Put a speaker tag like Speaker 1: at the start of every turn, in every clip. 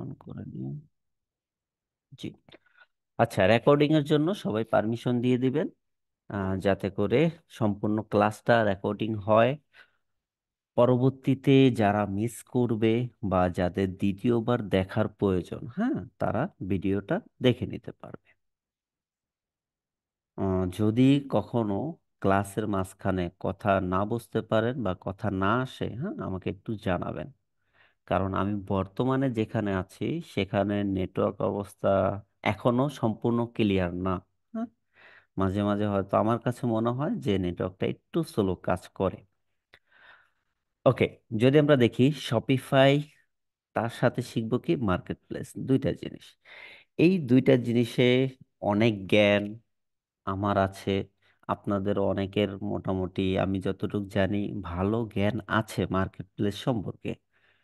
Speaker 1: On করে নিন। জি। আচ্ছা, রেকর্ডিং এর জন্য সবাই পারমিশন দিয়ে দিবেন, যাতে করে সম্পূর্ণ ক্লাসটা রেকর্ডিং হয়। পরবর্তীতে যারা মিস করবে বা যাদের দ্বিতীয়বার দেখার প্রয়োজন, হ্যাঁ, তারা ভিডিওটা দেখে নিতে পারবে। যদি কখনো ক্লাসের মাঝখানে কথা না বুঝতে পারেন বা কথা না আসে, হ্যাঁ, আমাকে একটু জানাবেন। কারণ আমি বর্তমানে যেখানে আছি সেখানে নেটওয়ার্ক অবস্থা এখনো সম্পূর্ণ ক্লিয়ার না। হ্যাঁ, মাঝে মাঝে হয়তো আমার কাছে মনে হয় যে নেটওয়ার্কটা একটু স্লো কাজ করে। ওকে, যদি আমরা দেখি শপিফাই, তার সাথে শিখবো কি মার্কেট প্লেস, দুইটা জিনিস। এই দুইটা জিনিসে অনেক জ্ঞান আমার আছে, আপনাদের অনেকের মোটামুটি আমি যতটুকু জানি ভালো জ্ঞান আছে মার্কেট প্লেস সম্পর্কে,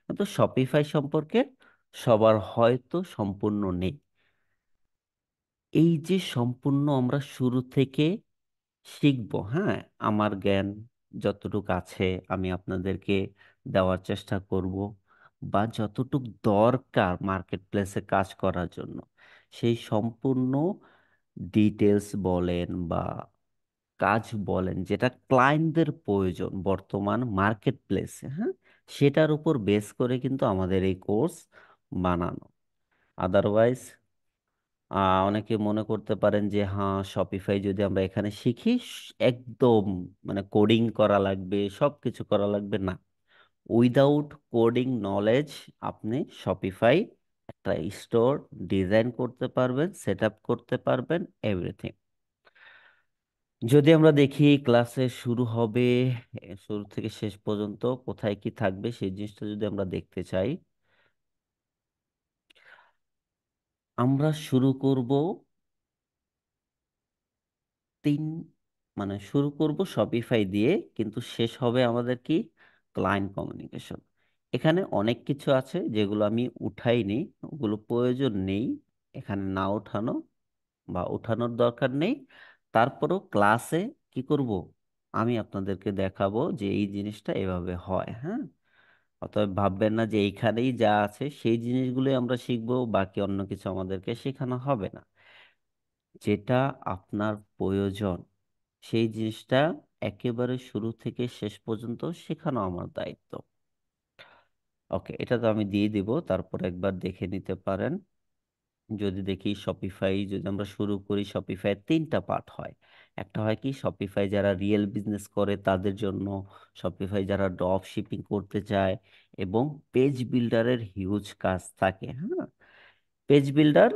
Speaker 1: কিন্তু শপিফাই সম্পর্কে সবার হয়তো সম্পূর্ণ নেই। এই যে সম্পূর্ণ আমরা শুরু থেকে শিখবো, হ্যাঁ, আমার জ্ঞান যতটুকু আছে আমি আপনাদেরকে দেওয়ার চেষ্টা করব, বা যতটুকু দরকার মার্কেট প্লেসে কাজ করার জন্য সেই সম্পূর্ণ ডিটেলস বলেন বা কাজ বলেন, যেটা ক্লায়েন্টদের প্রয়োজন বর্তমান মার্কেট প্লেসে, হ্যাঁ, সেটার উপর বেস করে কিন্তু আমাদের এই কোর্স বানানো। আদারওয়াইজ অনেকে মনে করতে পারেন যে হ্যাঁ, শপিফাই যদি আমরা এখানে শিখি একদম মানে কোডিং করা লাগবে, সব কিছু করা লাগবে না। উইদাউট কোডিং নলেজ আপনি শপিফাই একটা স্টোর ডিজাইন করতে পারবেন, সেট আপ করতে পারবেন, এভরিথিং। যদি আমরা দেখি ক্লাসে শুরু হবে, শুরু থেকে শেষ পর্যন্ত কোথায় কি থাকবে সেই জিনিসটা যদি আমরা দেখতে চাই, আমরা শুরু করব তিন শুরু করব শপিফাই দিয়ে, কিন্তু শেষ হবে আমাদের কি ক্লায়েন্ট কমিউনিকেশন। এখানে অনেক কিছু আছে যেগুলো আমি উঠাইনি, ওগুলো প্রয়োজন নেই এখানে না উঠানো, বা উঠানোর দরকার নেই। তারপরও ক্লাসে কি করব, আমি আপনাদেরকে দেখাবো যে এই জিনিসটা এভাবে হয়, হ্যাঁ। অতএব ভাববেন না যে এইখানেই যা আছে সেই জিনিসগুলোই আমরা শিখবো, বাকি অন্য কিছু আমাদেরকে শেখানো হবে না। যেটা আপনার প্রয়োজন সেই জিনিসটা একেবারে শুরু থেকে শেষ পর্যন্ত শেখানো আমার দায়িত্ব। ওকে, এটা তো আমি দিয়ে দিব, তারপর একবার দেখে নিতে পারেন। যদি দেখি শপিফাই, যদি আমরা শুরু করি, শপিফাই তিনটা পার্ট হয়। একটা হয় কি শপিফাই যারা রিয়েল বিজনেস করে তাদের জন্য, শপিফাই যারা ড্রপ শিপিং করতে চায়, এবং পেজ বিল্ডারের হিউজ কাজ থাকে, হ্যাঁ। Page builder,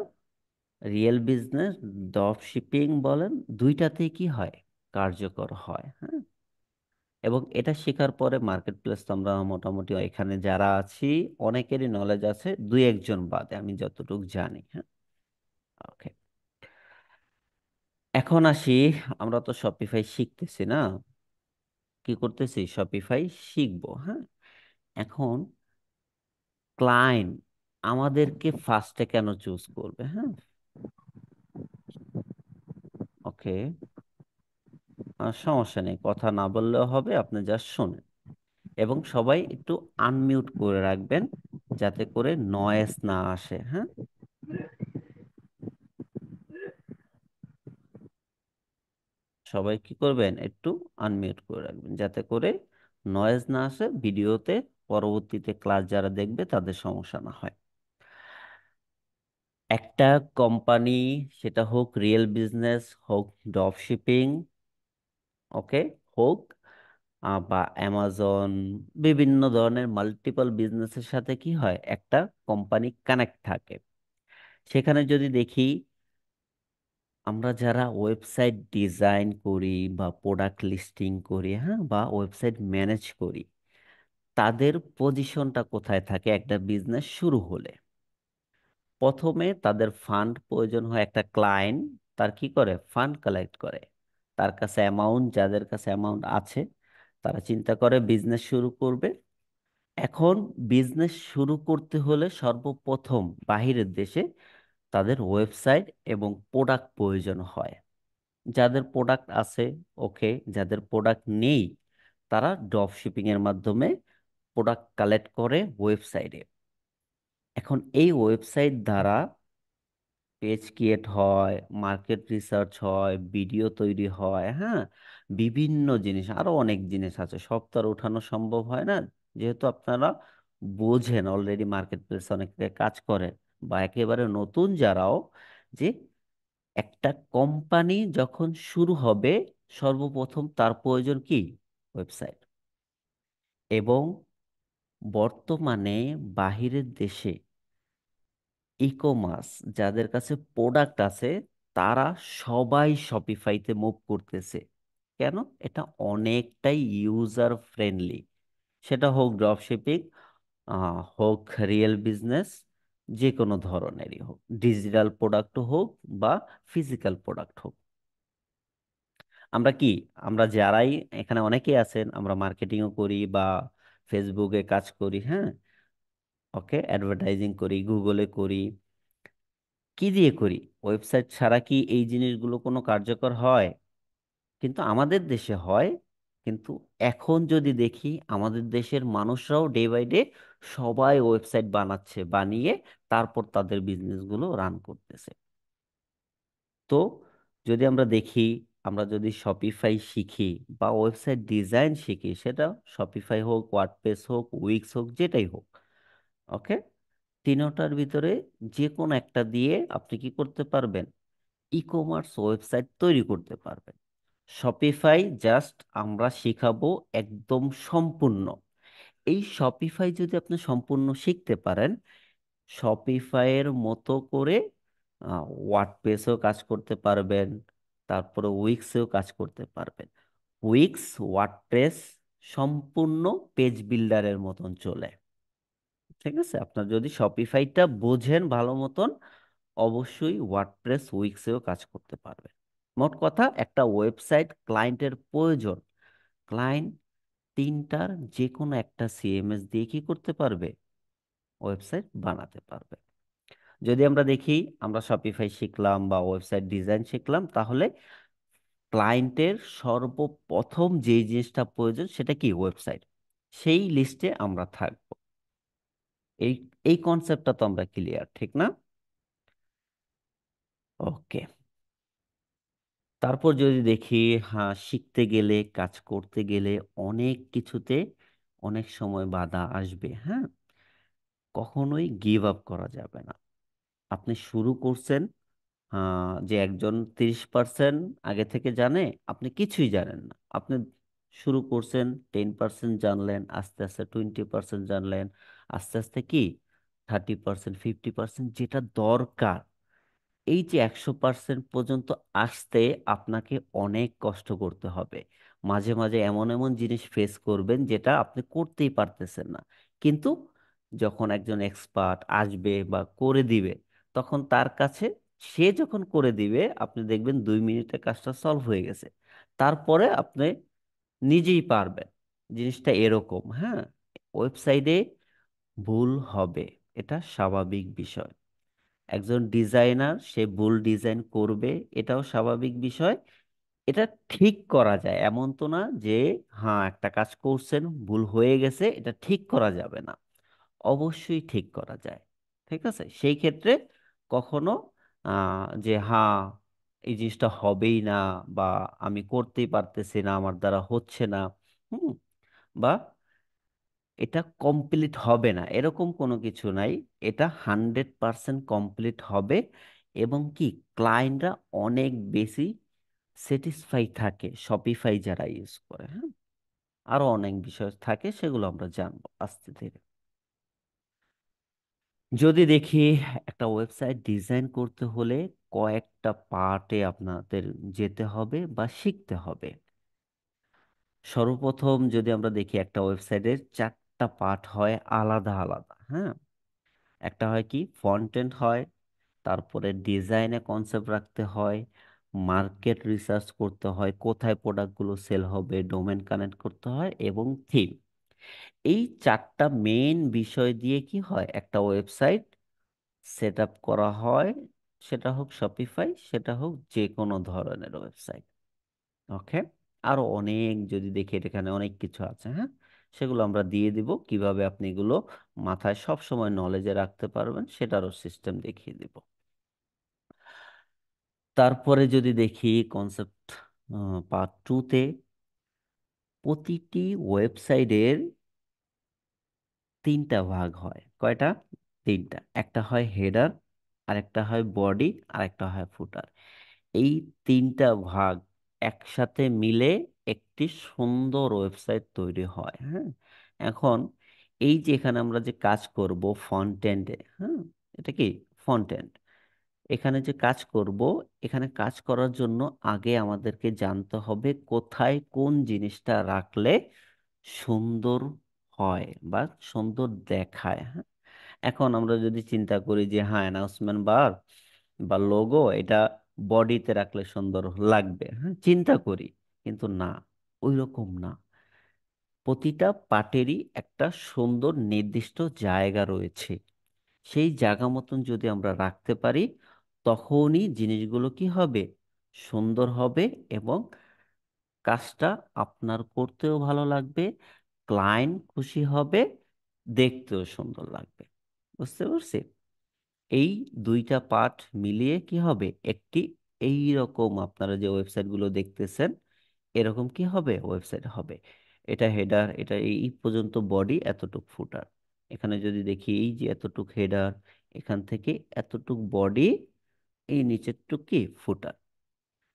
Speaker 1: real business, drop shipping বলেন, দুইটাতেই কি হয়, কার্যকর হয়, হ্যাঁ। এবং এটা শেখার পরে মার্কেট প্লেস তো আমরা মোটামুটি এখানে যারা আছি অনেকেরই নলেজ আছে, দুই একজন বাদে আমি যতটুকু জানি, হ্যাঁ। ওকে, এখন আসি, আমরা তো শপিফাই শিখতেছি না, কি করতেছি, শপিফাই শিখবো, হ্যাঁ। এখন ক্লায়েন্ট আমাদেরকে ফার্স্টে কেন চুজ করবে, হ্যাঁ। ওকে, সমস্যা নেই, কথা না বললেও হবে, আপনি জাস্ট শুনেন। এবং সবাই একটু আনমিউট করে রাখবেন যাতে করে নয়েজ না আসে, হ্যাঁ। সবাই কি করবেন, একটু আনমিউট করে রাখবেন যাতে করে নয়েজ না আসে, ভিডিওতে পরবর্তীতে ক্লাস যারা দেখবে তাদের সমস্যা না হয়। একটা কোম্পানি, সেটা হোক রিয়েল বিজনেস, হোক ড্রপ শিপিং, ওকে, হোক বা অ্যামাজন, বিভিন্ন ধরনের মাল্টিপল বিজনেসের সাথে কি হয়, একটা কোম্পানি কানেক্ট থাকে। সেখানে যদি দেখি আমরা যারা ওয়েবসাইট ডিজাইন করি বা প্রোডাক্ট লিস্টিং করি, হ্যাঁ, বা ওয়েবসাইট ম্যানেজ করি, তাদের পজিশনটা কোথায় থাকে একটা বিজনেস শুরু হলে? প্রথমে তাদের ফান্ড প্রয়োজন হয়, একটা ক্লায়েন্ট তার কি করে, ফান্ড কালেক্ট করে, তার কাছে অ্যামাউন্ট, যাদের কাছে অ্যামাউন্ট আছে তারা চিন্তা করে বিজনেস শুরু করবে। এখন বিজনেস শুরু করতে হলে সর্বপ্রথম বাহিরের দেশে তাদের ওয়েবসাইট এবং প্রোডাক্ট প্রয়োজন হয়। যাদের প্রোডাক্ট আছে, ওকে, যাদের প্রোডাক্ট নেই তারা ড্রপ শিপিং এর মাধ্যমে প্রোডাক্ট কালেক্ট করে ওয়েবসাইটে। এখন এই ওয়েবসাইট দ্বারা পেজ ক্রিয়েট হয়, মার্কেট রিসার্চ হয়, ভিডিও তৈরি হয়, হ্যাঁ, বিভিন্ন জিনিস, আরো অনেক জিনিস আছে, সব তো আর ওঠানো সম্ভব হয় না। যেহেতু আপনারা বোঝেন অলরেডি মার্কেট প্লেসে অনেকে কাজ করে, বা একেবারে নতুন যারাও, যে একটা কোম্পানি যখন শুরু হবে সর্বপ্রথম তার প্রয়োজন কি? ওয়েবসাইট। এবং বর্তমানে বাহিরের দেশে ই কমার্স যাদের কাছে প্রোডাক্ট আছে, তারা সবাই শপিফাইতে মুভ করতেছে। কেন? এটা অনেকটাই ইউজার ফ্রেন্ডলি। সেটা হোক ড্রপ শিপিং, হোক রিয়েল বিজনেস, যে কোনো ধরনেরই হোক, ডিজিটাল প্রোডাক্ট হোক বা ফিজিক্যাল প্রোডাক্ট হোক। আমরা কি, আমরা যারাই এখানে অনেকেই আছেন, আমরা মার্কেটিংও করি বা ফেসবুকে কাজ করি, হ্যাঁ, ওকে, অ্যাডভার্টাইজিং করি, গুগলে করি, কি দিয়ে করি? ওয়েবসাইট ছাড়া কি এই জিনিসগুলো কোনো কার্যকর হয়? কিন্তু আমাদের দেশে হয়। কিন্তু এখন যদি দেখি, আমাদের দেশের মানুষরাও ডে বাই ডে সবাই ওয়েবসাইট বানাচ্ছে, বানিয়ে তারপর তাদের বিজনেসগুলো রান করতেছে। তো যদি আমরা দেখি, আমরা যদি শপিফাই শিখি বা ওয়েবসাইট ডিজাইন শিখি, সেটা শপিফাই হোক, ওয়ার্ডপ্রেস হোক, উইক্স হোক, যেটাই হোক, ওকে, তিনোটার ভিতরে যে কোনো একটা দিয়ে আপনি কি করতে পারবেন? ই কমার্স ওয়েবসাইট তৈরি করতে পারবেন। শপিফাই জাস্ট আমরা শিখাবো একদম সম্পূর্ণ। এই শপিফাই যদি আপনি সম্পূর্ণ শিখতে পারেন, শপিফাইয়ের মতো করে ওয়ার্ডপ্রেসেও কাজ করতে পারবেন, তারপরে উইক্সেও কাজ করতে পারবেন। উইক্স, ওয়ার্ডপ্রেস সম্পূর্ণ পেজ বিল্ডারের মতন চলে। ঠিক আছে, আপনার যদি শপিফাইটা বোঝেন ভালো মতন, অবশ্যই ওয়ার্ডপ্রেস উইক্সেও কাজ করতে পারবেন। মোট কথা, একটা ওয়েবসাইট ক্লায়েন্টের প্রয়োজন। ক্লায়েন্ট তিনটার যে কোনো একটা সিএমএস দিয়ে কি করতে পারবে? ওয়েবসাইট বানাতে পারবে। যদি আমরা দেখি, আমরা শপিফাই শিখলাম বা ওয়েবসাইট ডিজাইন শিখলাম, তাহলে ক্লায়েন্টের সর্বপ্রথম যে জিনিসটা প্রয়োজন সেটা কি? ওয়েবসাইট। সেই লিস্টে আমরা থাকবো। এই এই কনসেপ্টটা তো আমরা ক্লিয়ার, ঠিক না? ওকে। তারপর যদি দেখি, হ্যাঁ, শিখতে গেলে, কাজ করতে গেলে অনেক কিছুতে অনেক সময় বাধা আসবে, হ্যাঁ, কখনোই গিভ আপ করা যাবে না। আপনি শুরু করছেন, যে একজন 30% আগে থেকে জানে, আপনি কিছুই জানেন না। আপনি শুরু করছেন, 10% জানলেন, আস্তে আস্তে 20% জানলেন, আস্তে আস্তে কি 30%, 50% যেটা দরকার, এই যে 100% পর্যন্ত আসতে আপনাকে অনেক কষ্ট করতে হবে। মাঝে মাঝে এমন এমন জিনিস ফেস করবেন যেটা আপনি করতেই পারতেছেন না। কিন্তু যখন একজন এক্সপার্ট আসবে বা করে দিবে, তখন তার কাছে, সে যখন করে দিবে, আপনি দেখবেন 2 মিনিটে কাজটা সলভ হয়ে গেছে। তারপরে আপনি নিজেই পারবেন। জিনিসটা এরকম, হ্যাঁ। ওয়েবসাইটে ভুল হবে, এটা স্বাভাবিক বিষয়। একজন ডিজাইনার সে ভুল ডিজাইন করবে, এটাও স্বাভাবিক বিষয়। এটা ঠিক করা যায়, এমন তো না যে, হ্যাঁ, একটা কাজ করছেন, ভুল হয়ে গেছে, এটা ঠিক করা যাবে না। অবশ্যই ঠিক করা যায়। ঠিক আছে, সেই ক্ষেত্রে কখনো যে হ্যাঁ, এই জিনিসটা হবেই না, বা আমি করতেই পারতেছি না, আমার দ্বারা হচ্ছে না, হুম, বা এটা কমপ্লিট হবে না, এরকম কোনো কিছু নাই। এটা 100% কমপ্লিট হবে। এবং কি, ক্লায়েন্টরা অনেক বেশি স্যাটিসফাই থাকে শপিফাই যারা ইউজ করে, হ্যাঁ। আরো অনেক বিষয় থাকে, সেগুলো আমরা জানবো আস্তে ধীরে। যদি দেখি, একটা ওয়েবসাইট ডিজাইন করতে হলে কয়েকটা পার্টে আপনাদের যেতে হবে বা শিখতে হবে। সর্বপ্রথম যদি আমরা দেখি, একটা ওয়েবসাইটের 4টা পার্ট হয় আলাদা আলাদা, হ্যাঁ। একটা হয় কি, ফ্রন্ট এন্ড হয়, তারপরে ডিজাইনে কনসেপ্ট রাখতে হয়, মার্কেট রিসার্চ করতে হয়, কোথায় প্রোডাক্টগুলো সেল হবে, ডোমেন কানেক্ট করতে হয়, এবং থিম। এই 4টা মেইন বিষয় দিয়ে কি হয়, একটা ওয়েবসাইট সেট আপ করা হয়। সেটা হোক শপিফাই, সেটা হোক যে কোনো ধরনের ওয়েবসাইট, ওকে। আরো অনেক যদি দেখি, এখানে অনেক কিছু আছে, হ্যাঁ। সেগুলো আমরা দিয়ে দিব। কিভাবে আপনি এগুলো মাথায় সব সময় নলেজে রাখতে পারবেন সেটারও সিস্টেম দেখিয়ে দিব। তারপরে যদি দেখি কনসেপ্ট পার্ট 2-তে, প্রতিটি ওয়েবসাইটের তিনটা ভাগ হয়। কয়টা? তিনটা। একটা হয় হেডার, আরেকটা হয় বডি, আরেকটা হয় ফুটার। এই তিনটা ভাগ একসাথে মিলে একটি সুন্দর ওয়েবসাইট তৈরি হয়। হ্যাঁ, এখন এই যে এখানে আমরা যে কাজ করব ফ্রন্ট এন্ডে, হ্যাঁ, এটা কি ফ্রন্ট এন্ড, এখানে যে কাজ করব, এখানে কাজ করার জন্য আগে আমাদেরকে জানতে হবে কোথায় কোন জিনিসটা রাখলে সুন্দর হয় বা সুন্দর দেখায়। হ্যাঁ, এখন আমরা যদি চিন্তা করি যে হ্যাঁ অ্যানাউন্সমেন্ট বার বা লোগো এটা বডিতে রাখলে সুন্দর লাগবে, হ্যাঁ চিন্তা করি, কিন্তু না, ওই রকম না। প্রতিটা পার্টেরই একটা সুন্দর নির্দিষ্ট জায়গা রয়েছে। সেই জায়গা মতন যদি আমরা রাখতে পারি, তখনই জিনিসগুলো কি হবে, সুন্দর হবে, এবং কাজটা আপনার করতেও ভালো লাগবে, ক্লায়েন্ট খুশি হবে, দেখতেও সুন্দর লাগবে। বুঝতে পারছি? এই দুইটা পার্ট মিলিয়ে কি হবে একটি, এই রকম আপনারা যে ওয়েবসাইটগুলো দেখতেছেন এরকম কি হবে ওয়েবসাইট হবে। এটা হেডার, এটা এই পর্যন্ত বডি, এতটুক ফুটার। এখানে যদি দেখি এই যে এতটুক হেডার, এখান থেকে এতটুক বডি, এই নিচেরটুক কি ফুটার।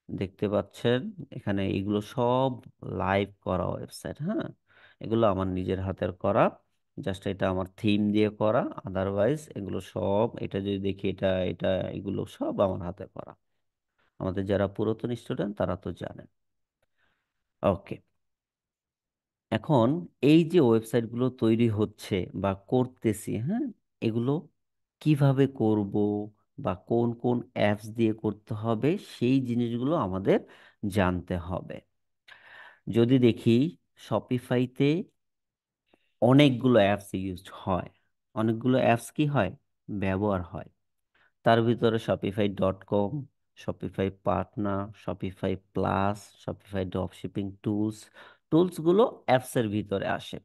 Speaker 1: দেখতে পাচ্ছেন এখানে এগুলো সব লাইভ করা ওয়েবসাইট। হ্যাঁ, এগুলো আমার নিজের হাতের করা, জাস্ট এটা আমার থিম দিয়ে করা। আদারওয়াইজ এগুলো সব, এটা যদি দেখি এটা এটা এগুলো সব আমার হাতে করা। আমাদের যারা পুরাতন স্টুডেন্ট তারা তো জানেন। ওকে, এখন এই যে ওয়েবসাইটগুলো তৈরি হচ্ছে বা করতেছি, হ্যাঁ, এগুলো কিভাবে করব বা কোন কোন অ্যাপস দিয়ে করতে হবে সেই জিনিসগুলো আমাদের জানতে হবে। যদি দেখি শপিফাইতে অনেকগুলো অ্যাপস ইউজ হয়, অনেকগুলো অ্যাপস কি হয়, ব্যবহার হয়। তার ভিতরে shopify.com, Shopify partner, Shopify plus, Shopify drop shipping tools, টুলসগুলো অ্যাপসের ভিতরে আসে।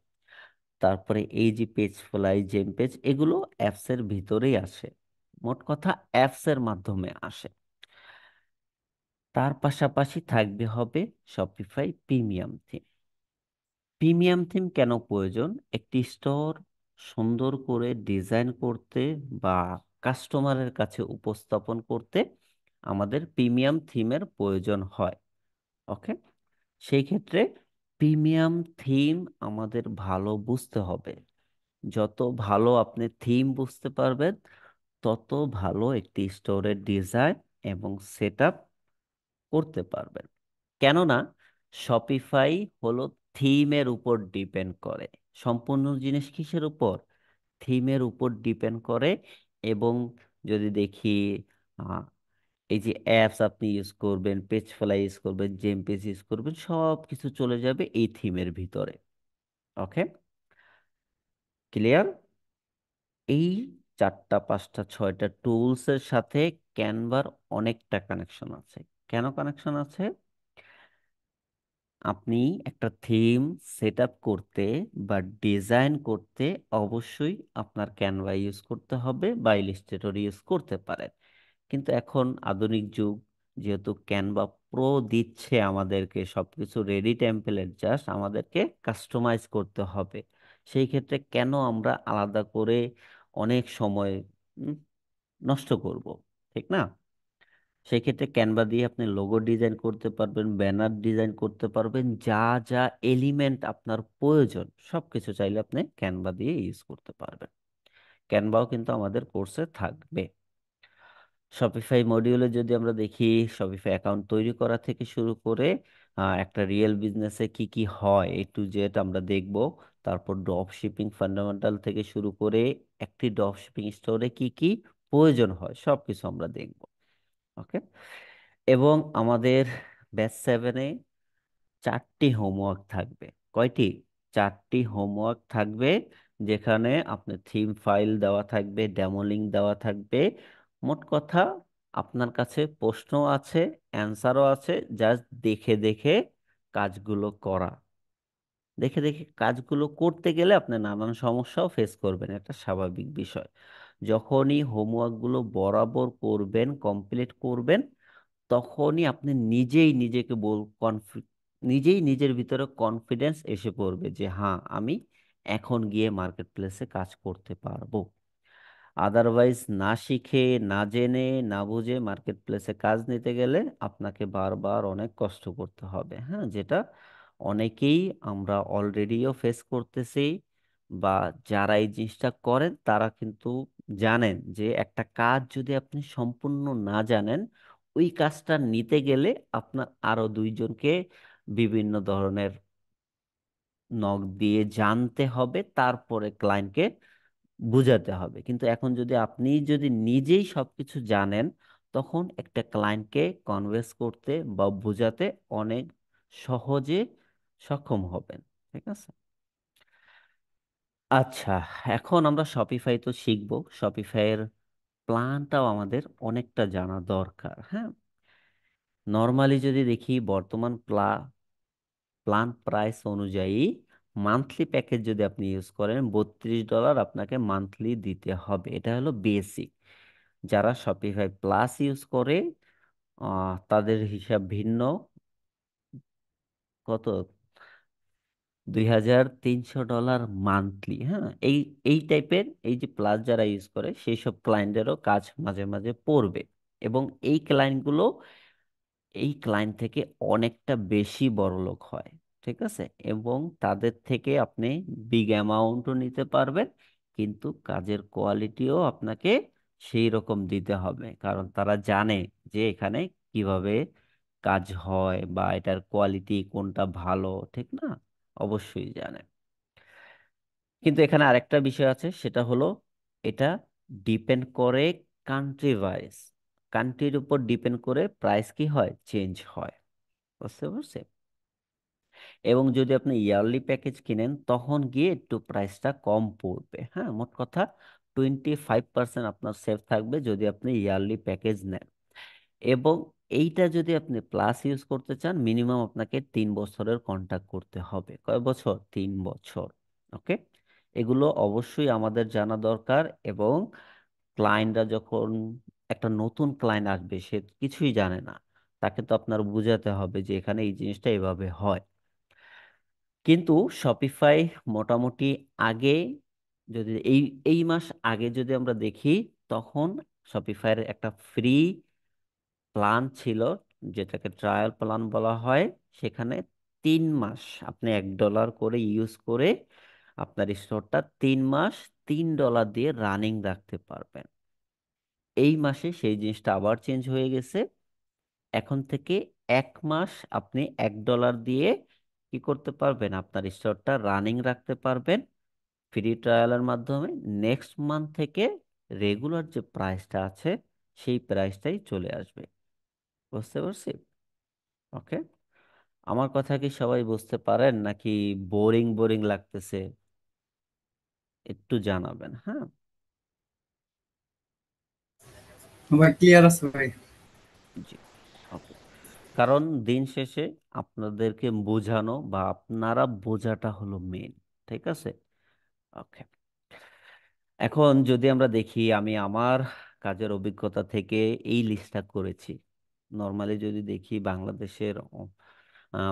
Speaker 1: তারপরে এই যে পেজ ফ্লাই, জেম পেজ, এগুলো অ্যাপসের ভিতরেই আসে। মোট কথা অ্যাপসের মাধ্যমে আসে। তার পাশাপাশি থাকবে হবে Shopify premium theme. Premium theme কেন প্রয়োজন? একটি স্টোর সুন্দর করে ডিজাইন করতে বা কাস্টমারের কাছে উপস্থাপন করতে আমাদের প্রিমিয়াম থিমের প্রয়োজন হয়। ওকে, সেই ক্ষেত্রে প্রিমিয়াম থিম আমাদের ভালো বুঝতে হবে। যত ভালো আপনি থিম বুঝতে পারবেন, তত ভালো একটি স্টোরের ডিজাইন এবং সেটআপ করতে পারবেন। কেননা শপিফাই হলো থিমের উপর ডিপেন্ড করে। সম্পূর্ণ জিনিস কিসের উপর? থিমের উপর ডিপেন্ড করে। এবং যদি দেখি আহ, এই যে অ্যাপস আপনি ইউজ করবেন, পেজ ফ্লাই ইউজ করবেন, জেম পেজ ইউজ করবেন, সব কিছু চলে যাবে এই থিমের ভিতরে। ওকে, ক্লিয়ার? এই 4টা 5টা 6টা টুলসের সাথে ক্যানভার অনেকটা কানেকশন আছে। কেন কানেকশন আছে? আপনি একটা থিম সেট আপ করতে বা ডিজাইন করতে অবশ্যই আপনার ক্যানভা ইউজ করতে হবে বা ইলাস্ট্রেটর ইউজ করতে পারেন। কিন্তু এখন আধুনিক যুগ, যেহেতু ক্যানভা প্রো দিচ্ছে আমাদেরকে সবকিছু রেডি টেমপ্লেট, জাস্ট আমাদেরকে কাস্টমাইজ করতে হবে। সেই ক্ষেত্রে কেন আমরা আলাদা করে অনেক সময় উম, নষ্ট করব, ঠিক না? সেই ক্ষেত্রে ক্যানভা দিয়ে আপনি লোগো ডিজাইন করতে পারবেন, ব্যানার ডিজাইন করতে পারবেন, যা যা এলিমেন্ট আপনার প্রয়োজন সবকিছু চাইলে আপনি ক্যানভা দিয়ে ইউজ করতে পারবেন। ক্যানভাও কিন্তু আমাদের কোর্সে থাকবে। শপিফাই মডিউলে যদি আমরা দেখি, শপিফাই অ্যাকাউন্ট তৈরি করা থেকে শুরু করে একটা রিয়েল বিজনেসে কি কি হয় A to Z আমরা দেখব। তারপর ড্রপ শিপিং ফান্ডামেন্টাল থেকে শুরু করে একটি ড্রপ শিপিং স্টোরে কি কি প্রয়োজন হয় সবকিছু আমরা দেখব। ওকে, এবং আমাদের ব্যাচ 7-এ 4টি হোমওয়ার্ক থাকবে। কয়টি? 4টি হোমওয়ার্ক থাকবে, যেখানে আপনার থিম ফাইল দেওয়া থাকবে, ডেমো লিঙ্ক দেওয়া থাকবে। মোট কথা আপনার কাছে প্রশ্ন আছে, অ্যান্সারও আছে, জাস্ট দেখে দেখে কাজগুলো করা। দেখে দেখে কাজগুলো করতে গেলে আপনি নানান সমস্যাও ফেস করবেন, এটা স্বাভাবিক বিষয়। যখনই হোমওয়ার্কগুলো বরাবর করবেন, কমপ্লিট করবেন, তখনই আপনি নিজেই নিজেকে নিজেই নিজের ভিতরে কনফিডেন্স এসে পড়বে যে হ্যাঁ, আমি এখন গিয়ে মার্কেট প্লেসে কাজ করতে পারবো। আদারওয়াইজ না শিখে, না জেনে, না বুঝে মার্কেট প্লেসে কাজ নিতে গেলে আপনাকে বারবার অনেক কষ্ট করতে হবে, হ্যাঁ, যেটা অনেকেই আমরা অলরেডিও ফেস করতেছি। বা যারা এই জিনিসটা করেন তারা কিন্তু জানেন যে একটা কাজ যদি আপনি সম্পূর্ণ না জানেন, ওই কাজটা নিতে গেলে আপনার আরো দুইজনকে বিভিন্ন ধরনের নক দিয়ে জানতে হবে, তারপরে ক্লায়েন্টকে বুঝাতে হবে। কিন্তু এখন যদি আপনি যদি নিজেই সবকিছু জানেন, তখন একটা ক্লায়েন্টকে কনভেন্স করতে বা বোঝাতে অনেক সহজে সক্ষম হবেন। ঠিক আছে। আচ্ছা, এখন আমরা শপিফাই তো শিখবো। শপিফাইয়ের প্ল্যানটাও আমাদের অনেকটা জানা দরকার, হ্যাঁ। নর্মালি যদি দেখি বর্তমান প্ল্যান প্রাইস অনুযায়ী মান্থলি প্যাকেজ যদি আপনি ইউজ করেন, $32 আপনাকে মান্থলি দিতে হবে। এটা হলো বেসিক। যারা শপিফাই প্লাস ইউজ করে তাদের হিসাব ভিন্ন। কত? $2,300 মান্থলি, হ্যাঁ। এই টাইপের, এই যে প্লাস যারা ইউজ করে সেই সব ক্লায়েন্টেরও কাজ মাঝে মাঝে পড়বে। এবং এই ক্লায়েন্টগুলো এই ক্লায়েন্ট থেকে অনেকটা বেশি বড়লোক হয়। ঠিক আছে। এবং তাদের থেকে আপনি বিগ অ্যামাউন্টও নিতে পারবেন, কিন্তু কাজের কোয়ালিটিও আপনাকে সেই রকম দিতে হবে, কারণ তারা জানে যে এখানে কিভাবে কাজ হয় বা এটার কোয়ালিটি কোনটা ভালো, ঠিক না? অবশ্যই জানে। কিন্তু এখানে আরেকটা বিষয় আছে, সেটা হলো এটা ডিপেন্ড করে কান্ট্রি ওয়াইজ। কান্ট্রির উপর ডিপেন্ড করে প্রাইস কি হয়, চেঞ্জ হয়। বুঝতে পারছেন? এবং যদি আপনি ইয়ারলি প্যাকেজ কিনেন তখন গিয়ে একটু প্রাইসটা কম পড়বে, হ্যাঁ। মোট কথা 25% আপনার সেভ থাকবে যদি আপনি ইয়ারলি প্যাকেজ নেন। এবং এইটা যদি আপনি প্লাস ইউজ করতে চান, মিনিমাম আপনাকে 3 বছরের কন্ট্রাক্ট করতে হবে। কয় বছর? 3 বছর। ওকে। এগুলো অবশ্যই আমাদের জানা দরকার। এবং ক্লায়েন্টরা যখন, একটা নতুন ক্লায়েন্ট আসবে, সে কিছুই জানে না, তাকে তো আপনার বুঝাতে হবে যে এখানে এই জিনিসটা এভাবে হয়। কিন্তু শপিফাই মোটামুটি আগে, যদি এই এই মাস আগে যদি আমরা দেখি, তখন শপিফাইয়ের একটা ফ্রি প্ল্যান ছিল, যেটাকে ট্রায়াল প্ল্যান বলা হয়। সেখানে 3 মাস আপনি $1 করে ইউজ করে আপনার স্টোরটা 3 মাস $3 দিয়ে রানিং রাখতে পারবেন। এই মাসে সেই জিনিসটা আবার চেঞ্জ হয়ে গেছে। এখন থেকে 1 মাস আপনি $1 দিয়ে কি করতে পারবেন, আপনার স্টোরটা রানিং রাখতে পারবেন ফ্রি ট্রায়ালের মাধ্যমে। নেক্সট মান্থ থেকে রেগুলার যে প্রাইসটা আছে সেই প্রাইসটাই চলে আসবে। বুঝতে পারছি? ওকে। আমার কথা কি সবাই বুঝতে পারেন নাকি বোরিং বোরিং লাগতেছে? একটু জানাবেন, হ্যাঁ।
Speaker 2: ভাই ক্লিয়ার আছে ভাই।
Speaker 1: জি। ওকে। কারণ দিন শেষে আপনাদেরকে বোঝানো বা আপনারা বোঝাটা হলো মেন। ঠিক আছে। ওকে। এখন যদি আমরা দেখি, আমি আমার কাজের অভিজ্ঞতা থেকে এই লিস্টটা করেছি। নর্মালি যদি দেখি বাংলাদেশের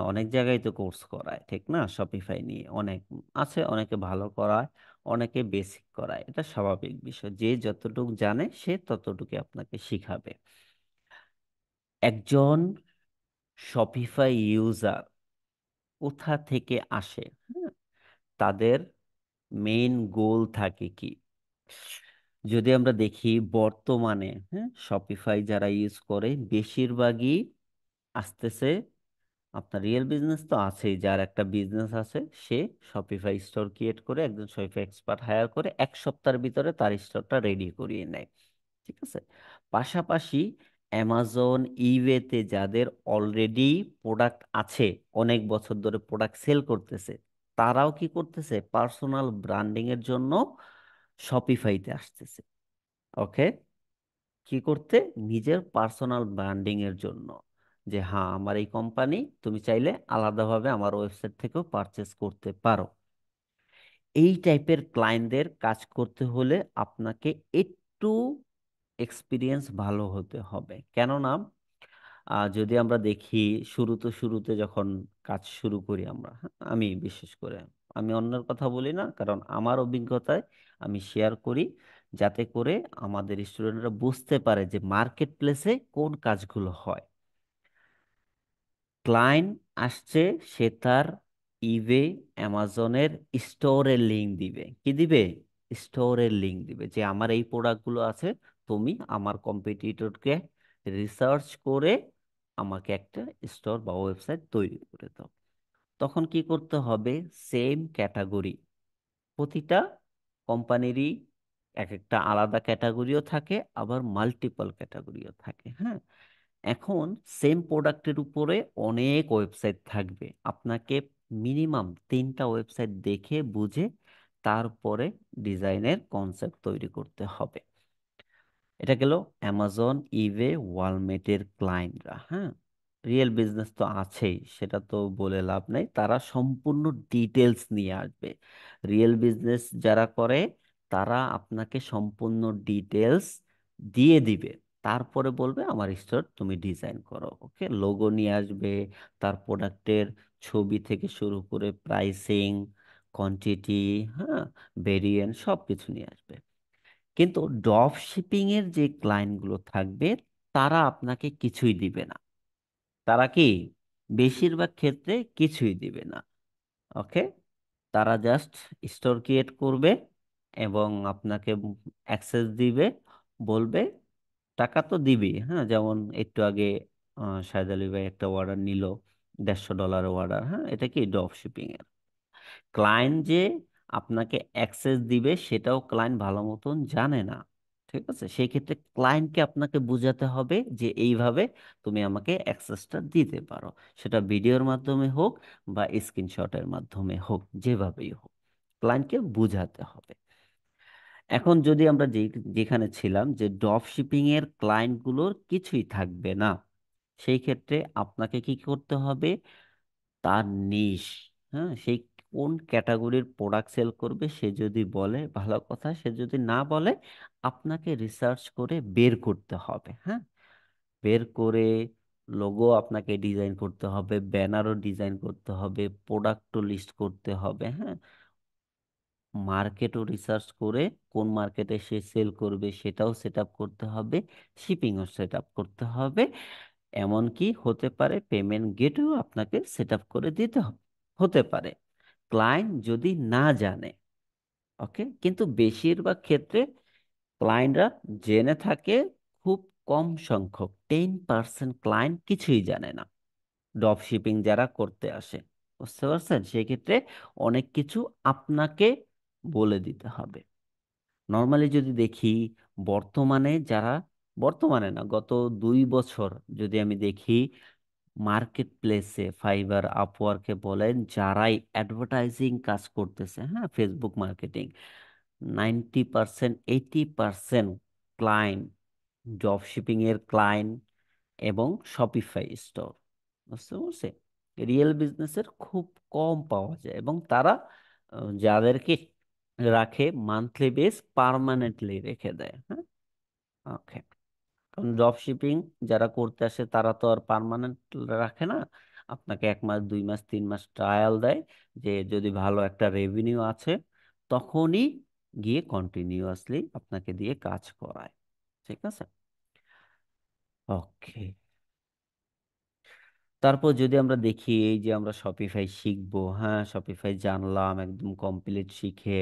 Speaker 1: অনেক জায়গায় তো কোর্স করায়, ঠিক না? শপিফাই নিয়ে অনেক আছে, অনেকে ভালো করায়, অনেকে বেসিক করায়। এটা স্বাভাবিক বিষয়, যে যতটুকু জানে সে ততটুকু আপনাকে শিখাবে। একজন শপিফাই ইউজার কোথা থেকে আসে, হ্যাঁ, তাদের মেইন গোল থাকে কি? যদি আমরা দেখি বর্তমানে, হ্যাঁ, শপিফাই যারা ইউজ করে বেশিরভাগই আসতেছে, আপনার রিয়েল বিজনেস তো আছেই, যার একটা বিজনেস আছে সে শপিফাই স্টোর ক্রিয়েট করে একজন শপিফাই এক্সপার্ট হায়ার করে 1 সপ্তাহের ভিতরে তার স্টোরটা রেডি করিয়ে নেয়। ঠিক আছে। পাশাপাশি অ্যামাজন, ইবেতে যাদের অলরেডি প্রোডাক্ট আছে, অনেক বছর ধরে প্রোডাক্ট সেল করতেছে, তারাও কি করতেছে, পার্সোনাল ব্র্যান্ডিং এর জন্য শপিফাইতে আসতেছে। ওকে। কি করতে? নিজের পার্সোনাল ব্র্যান্ডিং এর জন্য। যে হ্যাঁ আমার এই কোম্পানি, তুমি চাইলে আলাদাভাবে আমার ওয়েবসাইট থেকেও পারচেস করতে পারো। এই টাইপের ক্লায়েন্টদের কাজ করতে হলে আপনাকে একটু এক্সপিরিয়েন্স ভালো হতে হবে। কেননা যদি আমরা দেখি শুরুতে শুরুতে যখন কাজ শুরু করি আমরা, হ্যাঁ, আমি বিশেষ করে আমি অন্যের কথা বলি না, কারণ আমার অভিজ্ঞতায় আমি শেয়ার করি, যাতে করে আমাদের স্টুডেন্টরা বুঝতে পারে যে মার্কেট প্লেসে কোন কাজগুলো হয়। ক্লায়েন্ট আসছে, সে তার ইবে অ্যামাজনের স্টোরের লিংক দিবে। কি দিবে? স্টোরের লিংক দিবে যে আমার এই প্রোডাক্টগুলো আছে, তুমি আমার কম্পিটিটরকে রিসার্চ করে আমাকে একটা স্টোর বা ওয়েবসাইট তৈরি করে দাও। তখন কি করতে হবে? সেম ক্যাটাগরি, প্রতিটা কোম্পানিরই এক একটা আলাদা ক্যাটাগরিও থাকে, আবার মাল্টিপল ক্যাটাগরিও থাকে। হ্যাঁ, এখন সেম প্রোডাক্টের উপরে অনেক ওয়েবসাইট থাকবে, আপনাকে মিনিমাম 3টা ওয়েবসাইট দেখে বুঝে তারপরে ডিজাইনের কনসেপ্ট তৈরি করতে হবে। এটা গেল অ্যামাজন, ইবে, ওয়ালমেটের ক্লায়েন্টরা। হ্যাঁ, রিয়েল বিজনেস তো আছেই, সেটা তো বলে লাভ নেই, তারা সম্পূর্ণ ডিটেলস নিয়ে আসবে। রিয়েল বিজনেস যারা করে তারা আপনাকে সম্পূর্ণ ডিটেলস দিয়ে দিবে, তারপরে বলবে আমার স্টোর তুমি ডিজাইন করো। ওকে, লোগো নিয়ে আসবে, তার প্রোডাক্টের ছবি থেকে শুরু করে প্রাইসিং, কোয়ান্টিটি, হ্যাঁ, ভেরিয়েন্ট সব কিছু নিয়ে আসবে। কিন্তু ড্রপ শিপিং এর যে ক্লায়েন্টগুলো থাকবে তারা আপনাকে কিছুই দিবে না। তারা কি বেশিরভাগ ক্ষেত্রে কিছুই দিবে না। ওকে, তারা জাস্ট স্টোর ক্রিয়েট করবে এবং আপনাকে অ্যাক্সেস দিবে, বলবে টাকা তো দিবি। হ্যাঁ, যেমন একটু আগে শাহেদ আলী ভাই একটা অর্ডার নিল, $150 অর্ডার। হ্যাঁ, এটা কি ড্রপ শিপিং। ক্লায়েন্ট যে আপনাকে অ্যাক্সেস দিবে সেটাও ক্লায়েন্ট ভালো মতন জানে না। ঠিক আছে, সেই ক্ষেত্রে ক্লায়েন্টকে আপনাকে বুঝাতে হবে যে এইভাবে তুমি আমাকে অ্যাক্সেসটা দিতে পারো, সেটা ভিডিওর মাধ্যমে হোক বা স্ক্রিনশটের মাধ্যমে হোক, যেভাবেই হোক ক্লায়েন্টকে বুঝাতে হবে। এখন যদি আমরা যেখানে ছিলাম যে ড্রপ শিপিং এর ক্লায়েন্টগুলোর কিছুই থাকবে না, সেই ক্ষেত্রে আপনাকে কি করতে হবে? তার নিশ, হ্যাঁ, সেই কোন ক্যাটাগরির প্রোডাক্ট সেল করবে সে যদি বলে ভালো কথা, সে যদি না বলে আপনাকে রিসার্চ করে বের করতে হবে। হ্যাঁ, বের করে লোগো আপনাকে ডিজাইন করতে হবে, ব্যানারও ডিজাইন করতে হবে, প্রোডাক্টও লিস্ট করতে হবে। হ্যাঁ, মার্কেটও রিসার্চ করে কোন মার্কেটে সে সেল করবে সেটাও সেট আপ করতে হবে, শিপিংও সেট আপ করতে হবে, এমনকি হতে পারে পেমেন্ট গেটও আপনাকে সেট আপ করে দিতে হতে পারে, ক্লায়েন্ট যদি না জানে। ওকে, কিন্তু বেশিরভাগ ক্ষেত্রে ক্লায়েন্টরা জেনে থাকে, খুব কম সংখ্যক 10% ক্লায়েন্ট কিছুই জানে না ড্রপ শিপিং যারা করতে আসে। বুঝতে পারছেন? সেই ক্ষেত্রে অনেক কিছু আপনাকে বলে দিতে হবে। নর্মালি যদি দেখি বর্তমানে যারা, বর্তমানে না গত 2 বছর যদি আমি দেখি, মার্কেট প্লেসে ফাইবার, আপওয়ার্কে বলেন, যারাই অ্যাডভার্টাইজিং কাজ করতেছে, হ্যাঁ, Facebook marketing, 90%, 80% client drop shipping এর ক্লায়েন্ট এবং শপিফাই স্টোর। বুঝতে পারছে? রিয়েল বিজনেসের খুব কম পাওয়া যায় এবং তারা যাদেরকে রাখে মান্থলি বেস পার্মানেন্টলি রেখে দেয়। হ্যাঁ, ওকে, কারণ ড্রপ শিপিং যারা করতে আসে তারা তো আর পার্মানেন্ট রাখে না, আপনাকে 1 মাস, 2 মাস, 3 মাস ট্রায়াল দেয়, যে যদি ভালো একটা রেভিনিউ আছে তখনই গিয়ে কন্টিনিউয়াসলি আপনাকে দিয়ে কাজ করায়। ঠিক আছে, ওকে। তারপর যদি আমরা দেখি এই যে আমরা শপিফাই শিখবো, হ্যাঁ, শপিফাই জানলাম একদম কমপ্লিট শিখে,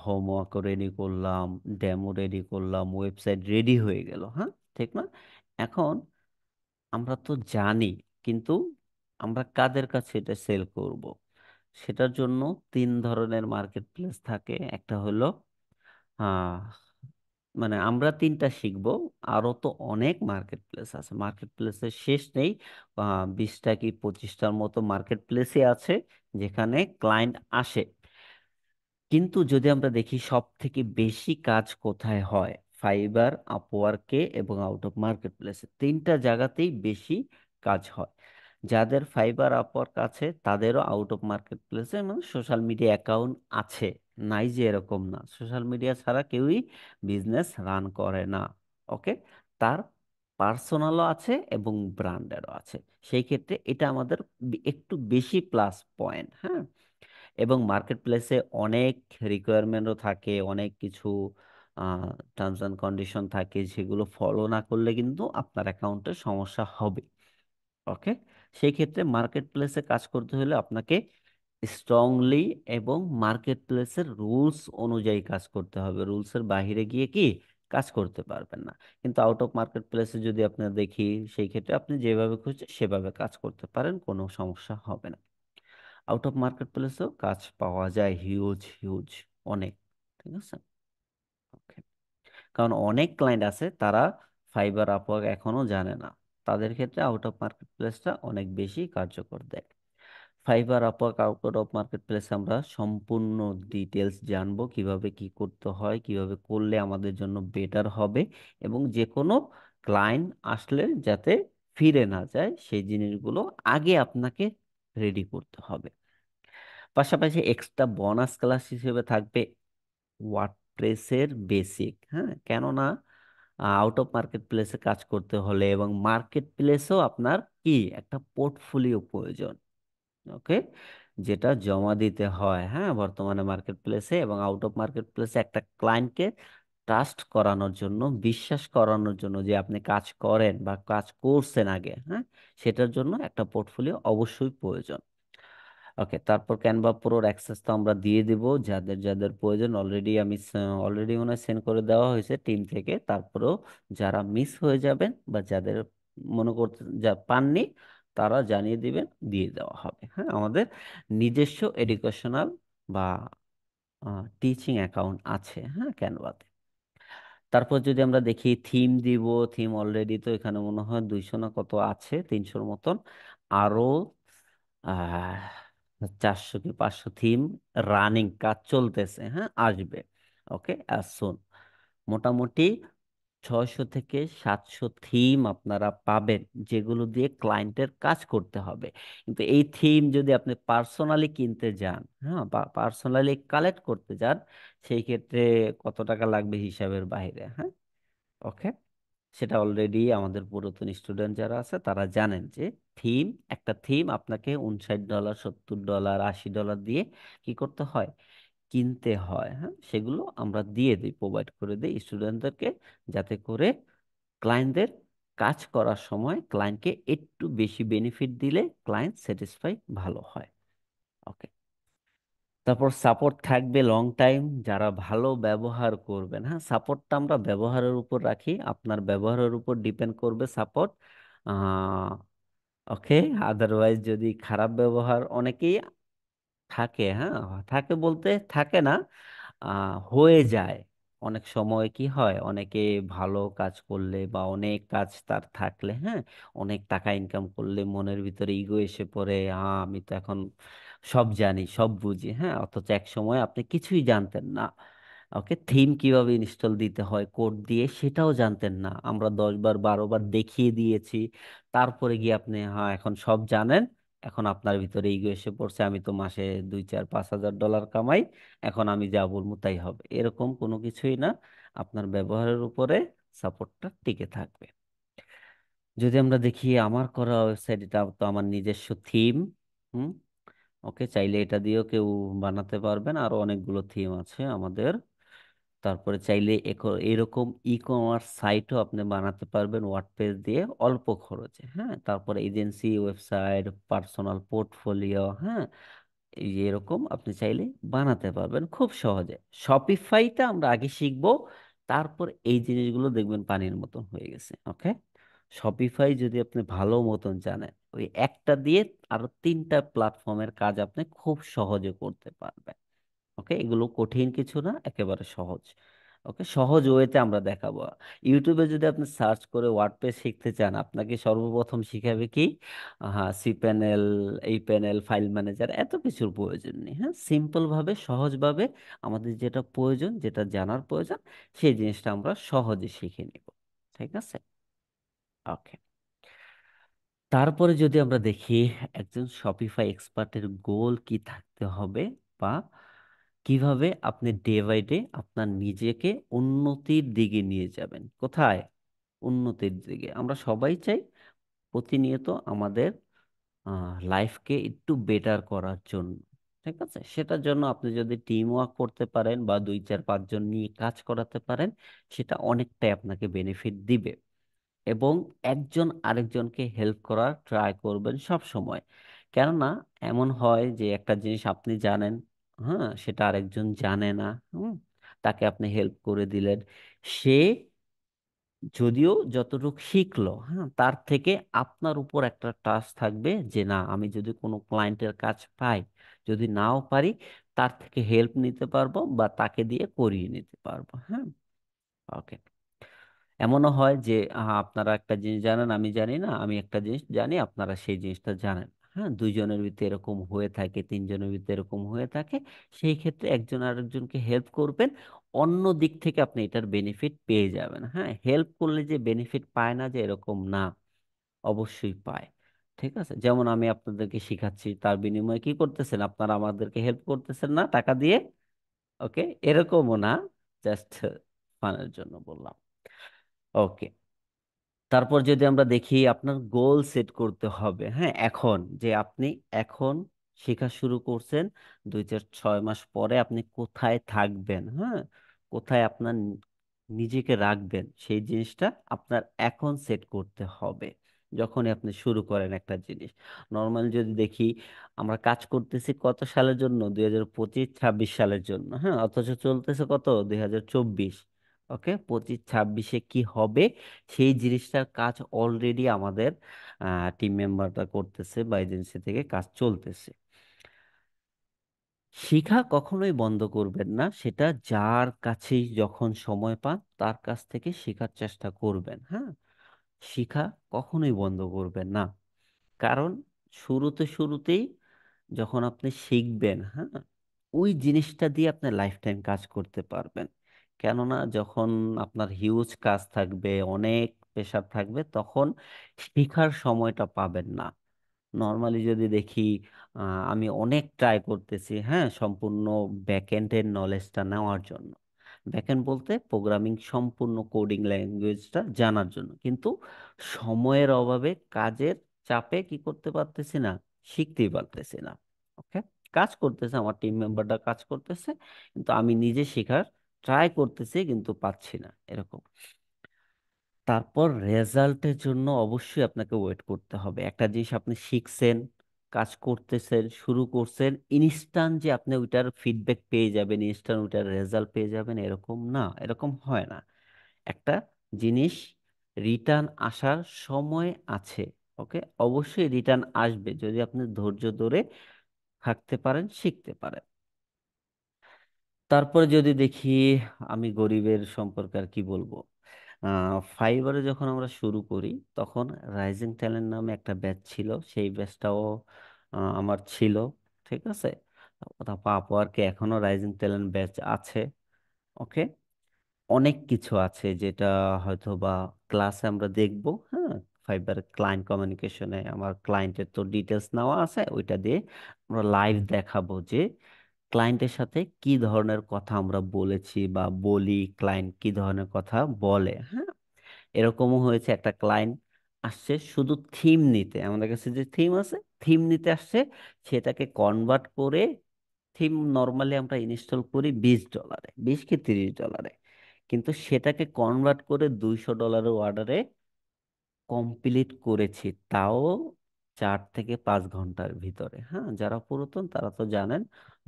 Speaker 1: হোমওয়ার্ক রেডি করলাম, ডেমো রেডি করলাম, ওয়েবসাইট রেডি হয়ে গেল। হ্যাঁ, ঠিক না? এখন আমরা তো জানি, কিন্তু আমরা কাদের কাছে এটা সেল করব? সেটার জন্য 3 ধরনের মার্কেট প্লেস থাকে। একটা হলো আহ মানে আমরা 3টা শিখবো, আরো তো অনেক মার্কেট প্লেস আছে, মার্কেট প্লেসের শেষ নেই। 20টা কি 25টার মতো মার্কেট প্লেসই আছে যেখানে ক্লায়েন্ট আসে। কিন্তু যদি আমরা দেখি সব থেকে বেশি কাজ কোথায় হয়, ফাইবার, আপওয়ার্কে এবং আউট অফ মার্কেট প্লেসে, 3টা জায়গাতেই বেশি কাজ হয়। যাদের ফাইবার আপওয়ার্ক আছে তাদেরও আউট অফ মার্কেট প্লেসে মানে সোশ্যাল মিডিয়া অ্যাকাউন্ট আছে, নাই যে এরকম না, সোশ্যাল মিডিয়া ছাড়া কেউই বিজনেস রান করে না। ওকে, তার পার্সোনালও আছে এবং ব্র্যান্ডেরও আছে। সেই ক্ষেত্রে এটা আমাদের একটু বেশি প্লাস পয়েন্ট, হ্যাঁ। এবং মার্কেট প্লেসে অনেক রিকোয়ারমেন্টও থাকে, অনেক কিছু টার্মস অ্যান্ড কন্ডিশন থাকে, যেগুলো ফলো না করলে কিন্তু আপনার অ্যাকাউন্টে সমস্যা হবে। ওকে, সেই ক্ষেত্রে মার্কেট প্লেসে কাজ করতে হলে আপনাকে স্ট্রংলি এবং মার্কেট প্লেসের রুলস অনুযায়ী কাজ করতে হবে। রুলসের বাইরে গিয়ে কি কাজ করতে পারবেন না। কিন্তু আউট অফ মার্কেট প্লেসে যদি আপনি দেখি, সেই ক্ষেত্রে আপনি যেভাবে খুঁজছেন সেভাবে কাজ করতে পারেন, কোনো সমস্যা হবে না। আউট অফ মার্কেট প্লেসেও কাজ পাওয়া যায় হিউজ হিউজ, অনেক। ঠিক আছে, ওকে। কারণ অনেক ক্লায়েন্ট আছে তারা ফাইবার আপওয়ার্ক এখনো জানে না, তাদের ক্ষেত্রে আউট অফ মার্কেট প্লেসটা অনেক বেশি কার্যকর দেয়। Fibre Upwork out of market প্লেসে আমরা সম্পূর্ণ ডিটেলস জানবো, কিভাবে কি করতে হয়, কিভাবে করলে আমাদের জন্য বেটার হবে, এবং যে কোনো ক্লায়েন্ট আসলে যাতে ফিরে না যায় সেই জিনিসগুলো আগে আপনাকে রেডি করতে হবে। পাশাপাশি এক্সট্রা বোনাস ক্লাস হিসেবে থাকবে ওয়ার্ডপ্রেসের বেসিক, হ্যাঁ। কেননা আউট অফ মার্কেট প্লেসে কাজ করতে হলে এবং মার্কেট প্লেসেও আপনার কি একটা পোর্টফোলিও প্রয়োজন। ওকে, যেটা জমা দিতে হয়, হ্যাঁ, বর্তমানে মার্কেট প্লেসে এবং আউট অফ মার্কেট প্লেসে একটা ক্লায়েন্টকে ট্রাস্ট করানোর জন্য, বিশ্বাস করানোর জন্য যে আপনি কাজ করেন বা কাজ করছেন আগে, হ্যাঁ, সেটার জন্য একটা পোর্টফোলিও অবশ্যই প্রয়োজন। ওকে, তারপর ক্যানভা প্রোর অ্যাক্সেস তো আমরা দিয়ে দিব যাদের যাদের প্রয়োজন। অলরেডি মনে হয় সেন্ড করে দেওয়া হয়েছে টিম থেকে। তারপরেও যারা মিস হয়ে যাবেন বা যাদের মনে করতে যা পাননি, তারা জানিয়ে দিবেন, দিয়ে দেওয়া হবে, হ্যাঁ। আমাদের নিজস্ব এডুকেশনাল বা টিচিং অ্যাকাউন্ট আছে, হ্যাঁ, ক্যানভাতে। তারপর যদি আমরা দেখি থিম দিব, থিম অলরেডি তো এখানে মনে হয় 200 না কত আছে, 300-র মতন। আরো 400 কি 500 থিম রানিং কাজ চলতেছে, হ্যাঁ, আসবে। ওকে, আর শুন, মোটামুটি 600 থেকে 700 থিম আপনারা পাবেন, যেগুলো দিয়ে ক্লায়েন্টের কাজ করতে হবে। কিন্তু এই থিম যদি আপনি পার্সোনালি কিনতে যান, হ্যাঁ, বা পার্সোনালি কালেক্ট করতে যান, সেই ক্ষেত্রে কত টাকা লাগবে হিসাবের বাইরে, হ্যাঁ। ওকে, সেটা অলরেডি আমাদের পুরাতন স্টুডেন্ট যারা আছে তারা জানেন যে থিম, একটা থিম আপনাকে $59, $70, $80 দিয়ে কি করতে হয়, কিনতে হয়, হ্যাঁ। সেগুলো আমরা দিয়ে দিই, প্রোভাইড করে দিই স্টুডেন্টদেরকে, যাতে করে ক্লায়েন্টদের কাজ করার সময় ক্লায়েন্টকে একটু বেশি বেনিফিট দিলে ক্লায়েন্ট স্যাটিসফাই ভালো হয়। ওকে, তারপর সাপোর্ট থাকবে লং টাইম, যারা ভালো ব্যবহার করবেন, হ্যাঁ। সাপোর্টটা আমরা ব্যবহারের উপর রাখি, আপনার ব্যবহারের উপর ডিপেন্ড করবে সাপোর্ট। ওকে, আদারওয়াইজ যদি খারাপ ব্যবহার অনেকেই থাকে, হ্যাঁ, থাকে বলতে থাকে না, হয়ে যায়। অনেক সময় কি হয়, অনেকে ভালো কাজ করলে বা অনেক কাজ তার থাকলে, হ্যাঁ, অনেক টাকা ইনকাম করলে মনের ভিতরে ইগো এসে পড়ে, আমি তো এখন সব জানি সব বুঝি, হ্যাঁ, অথচ এক সময় আপনি কিছুই জানতেন না। ওকে, থিম কিভাবে ইনস্টল দিতে হয় কোড দিয়ে সেটাও জানতেন না, আমরা 10 বার 12 বার দেখিয়ে দিয়েছি। তারপরে গিয়ে আপনি হ্যাঁ এখন সব জানেন। এখন আপনার ভিতরে ইগো এসে পড়ছে, আমি তো মাসে 2 4 5 হাজার ডলার কামাই, এখন আমি যা বলবো তাই হবে, এরকম কোনো কিছুই না। আপনার ব্যবহারের উপরে সাপোর্টটা টিকে থাকবে। যদি আমরা দেখি আমার করা ওয়েবসাইট, এটা তো আমার নিজস্ব থিম। হুম, ওকে, চাইলে এটা দিয়েও কেউ বানাতে পারবেন, আরো অনেকগুলো থিম আছে আমাদের। তারপরে চাইলে এরকম ই কমার্স সাইটও আপনি বানাতে পারবেন ওয়ার্ডপ্রেস দিয়ে অল্প খরচে, হ্যাঁ। তারপরে এজেন্সি ওয়েবসাইট, পার্সোনাল পোর্টফোলিও, হ্যাঁ, এই যে এরকম আপনি চাইলে বানাতে পারবেন খুব সহজে। শপিফাইটা আমরা আগে শিখবো, তারপর এই জিনিসগুলো দেখবেন পানির মতন হয়ে গেছে। ওকে, শপিফাই যদি আপনি ভালো মতন জানেন, ওই একটা দিয়ে আরো 3টা প্ল্যাটফর্মের কাজ আপনি খুব সহজে করতে পারবেন। ওকে, এগুলো কঠিন কিছু না, একেবারে সহজ। ওকে, সহজ ওয়েতে আমরা দেখাবো। ইউটিউবে যদি আপনি সার্চ করে ওয়ার্ডপ্রেস শিখতে চান, আপনাকে সর্বপ্রথম শিখাবে কি, হ্যাঁ, সি প্যানেল, এই প্যানেল, ফাইল ম্যানেজার, এত কিছুর প্রয়োজন নেই, হ্যাঁ। সিম্পল ভাবে সহজভাবে আমাদের যেটা প্রয়োজন, যেটা জানার প্রয়োজন, সেই জিনিসটা আমরা সহজে শিখে নিব। ঠিক আছে, ওকে। তারপরে যদি আমরা দেখি একজন শপিফাই এক্সপার্টের গোল কি থাকতে হবে, বা কিভাবে আপনি ডে বাই ডে আপনার নিজেকে উন্নতির দিকে নিয়ে যাবেন। কোথায়? উন্নতির দিকে। আমরা সবাই চাই প্রতিনিয়ত আমাদের লাইফকে একটু বেটার করার জন্য। ঠিক আছে, সেটার জন্য আপনি যদি টিম ওয়ার্ক করতে পারেন বা 2 4 5 জন নিয়ে কাজ করাতে পারেন, সেটা অনেকটাই আপনাকে বেনিফিট দিবে। এবং একজন আরেকজনকে হেল্প করার ট্রাই করবেন সব সময়। কেননা এমন হয় যে একটা জিনিস আপনি জানেন, হ্যাঁ, সেটা আরেকজন জানে না। হুম, তাকে আপনি হেল্প করে দিলেন, সে যদিও যতটুকু শিখলো, হ্যাঁ, তার থেকে আপনার উপর একটা টাস্ক থাকবে যে না, আমি যদি কোনো ক্লায়েন্টের কাজ পাই, যদি নাও পারি, তার থেকে হেল্প নিতে পারবো বা তাকে দিয়ে করিয়ে নিতে পারবো। হ্যাঁ, ওকে। এমনও হয় যে আপনারা একটা জিনিস জানেন, আমি জানি না, আমি একটা জিনিস জানি, আপনারা সেই জিনিসটা জানেন। হ্যাঁ, 2 জনের ভিতরে এরকম হয়ে থাকে, 3 জনের ভিতরে এরকম হয়ে থাকে। সেই ক্ষেত্রে একজন আরেকজনকে হেল্প করবেন, অন্য দিক থেকে আপনি এটার বেনিফিট পেয়ে যাবেন। হ্যাঁ, হেল্প করলে যে বেনিফিট পায় না যে এরকম না, অবশ্যই পায়। ঠিক আছে, যেমন আমি আপনাদেরকে শিখাচ্ছি, তার বিনিময়ে কি করতেছেন? আপনারা আমাদেরকে হেল্প করতেছেন না টাকা দিয়ে। ওকে, এরকমও না, জাস্ট ফানের জন্য বললাম। ওকে। তারপর যদি আমরা দেখি আপনার গোল সেট করতে হবে। হ্যাঁ, এখন যে আপনি এখন শেখা শুরু করছেন, 2 4 6 মাস পরে আপনি কোথায় থাকবেন, হ্যাঁ, কোথায় আপনার নিজেকে রাখবেন, সেই জিনিসটা আপনার এখন সেট করতে হবে। যখনই আপনি শুরু করেন একটা জিনিস, নর্মাল যদি দেখি, আমরা কাজ করতেছি কত সালের জন্য? 2025 26 সালের জন্য। হ্যাঁ, অথচ চলতেছে কত? 2024। ওকে, 25 26-এ কি হবে সেই জিনিসটার কাজ অলরেডি আমাদের টিম মেম্বাররা করতেছে বা এজেন্সি থেকে কাজ চলতেছে। শিখা কখনোই বন্ধ করবেন না, সেটা যার কাছেই যখন সময় পান তার কাছ থেকে শেখার চেষ্টা করবেন। হ্যাঁ, শিখা কখনোই বন্ধ করবেন না। কারণ শুরুতেই যখন আপনি শিখবেন, হ্যাঁ, ওই জিনিসটা দিয়ে আপনি লাইফ টাইম কাজ করতে পারবেন। কেননা যখন আপনার হিউজ কাজ থাকবে, অনেক প্রেশার থাকবে, তখন শেখার সময়টা পাবেন না। নর্মালি যদি দেখি, আমি অনেক ট্রাই করতেছি, হ্যাঁ, সম্পূর্ণ ব্যাকএন্ডের নলেজটা নেওয়ার জন্য। ব্যাকএন্ড বলতে প্রোগ্রামিং, সম্পূর্ণ কোডিং ল্যাঙ্গুয়েজটা জানার জন্য, কিন্তু সময়ের অভাবে, কাজের চাপে কি করতে পারতেছি না, শিখতেই পারতেছি না। ওকে, কাজ করতেছে, আমার টিম মেম্বাররা কাজ করতেছে, কিন্তু আমি নিজে শেখার ট্রাই করতেছি কিন্তু পাচ্ছি না, এরকম। তারপর রেজাল্টের জন্য অবশ্যই আপনাকে ওয়েট করতে হবে। একটা জিনিস আপনি শিখছেন, কাজ করতেছেন, শুরু করছেন, ইনস্ট্যান্ট যে আপনি ওইটার ফিডব্যাক পেয়ে যাবেন, ইনস্ট্যান্ট ওইটার রেজাল্ট পেয়ে যাবেন, এরকম না, এরকম হয় না। একটা জিনিস রিটার্ন আসার সময় আছে। ওকে, অবশ্যই রিটার্ন আসবে যদি আপনি ধৈর্য ধরে থাকতে পারেন, শিখতে পারেন। তারপরে যদি দেখি, আমি গরিবের সম্পর্কে আর কি বলবো। ফাইবারে যখন আমরা শুরু করি, তখন রাইজিং ট্যালেন্ট নামে একটা ব্যাচ ছিল, সেই ব্যাচটাও আমার ছিল। ঠিক আছে, আপওয়ার্কে এখনো রাইজিং ট্যালেন্ট ব্যাচ আছে। ওকে, অনেক কিছু আছে যেটা হয়তো বা ক্লাসে আমরা দেখব। হ্যাঁ, ফাইবার ক্লায়েন্ট কমিউনিকেশনে আমার ক্লায়েন্টের তো ডিটেলস নেওয়া আছে, ওইটা দিয়ে আমরা লাইভ দেখাবো যে ক্লায়েন্টের সাথে কি ধরনের কথা আমরা বলেছি বা বলি, ক্লায়েন্ট কি ধরনের কথা বলে। হ্যাঁ, এরকমও হয়েছে, একটা ক্লায়েন্ট আসছে শুধু থিম নিতে, আমাদের কাছে যে থিম আছে, থিম নিতে আসছে, সেটাকে কনভার্ট করে, থিম নর্মালি আমরা ইনস্টল করি $20, 20 কি $30, কিন্তু সেটাকে কনভার্ট করে $200 অর্ডারে কমপ্লিট করেছি, তাও 4 থেকে 5 ঘন্টার ভিতরে। হ্যাঁ, যারা পুরাতন তারা তো জানেন,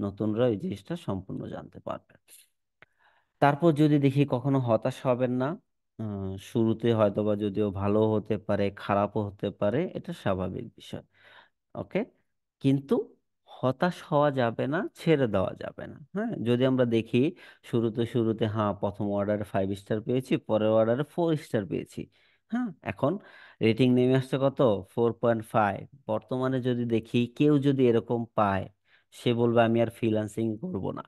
Speaker 1: নতুনরা এই জিনিসটা সম্পূর্ণ জানতে পারবে। তারপর যদি দেখি, কখনো হতাশ হবেন না। শুরুতে হয়তোবা যদিও ভালো হতে পারে, খারাপও হতে পারে, এটা স্বাভাবিক বিষয়। ওকে, কিন্তু হতাশ হওয়া যাবে না, ছেড়ে দেওয়া যাবে না। হ্যাঁ, যদি আমরা দেখি শুরুতে হ্যাঁ, প্রথম অর্ডারে 5 স্টার পেয়েছি, পরের অর্ডারে 4 স্টার পেয়েছি। হ্যাঁ, এখন রেটিং নেমে আসছে কত? 4.5। বর্তমানে যদি দেখি কেউ যদি এরকম পায়, সে বলবে আমি আর ফ্রিল্যান্সিং করব না,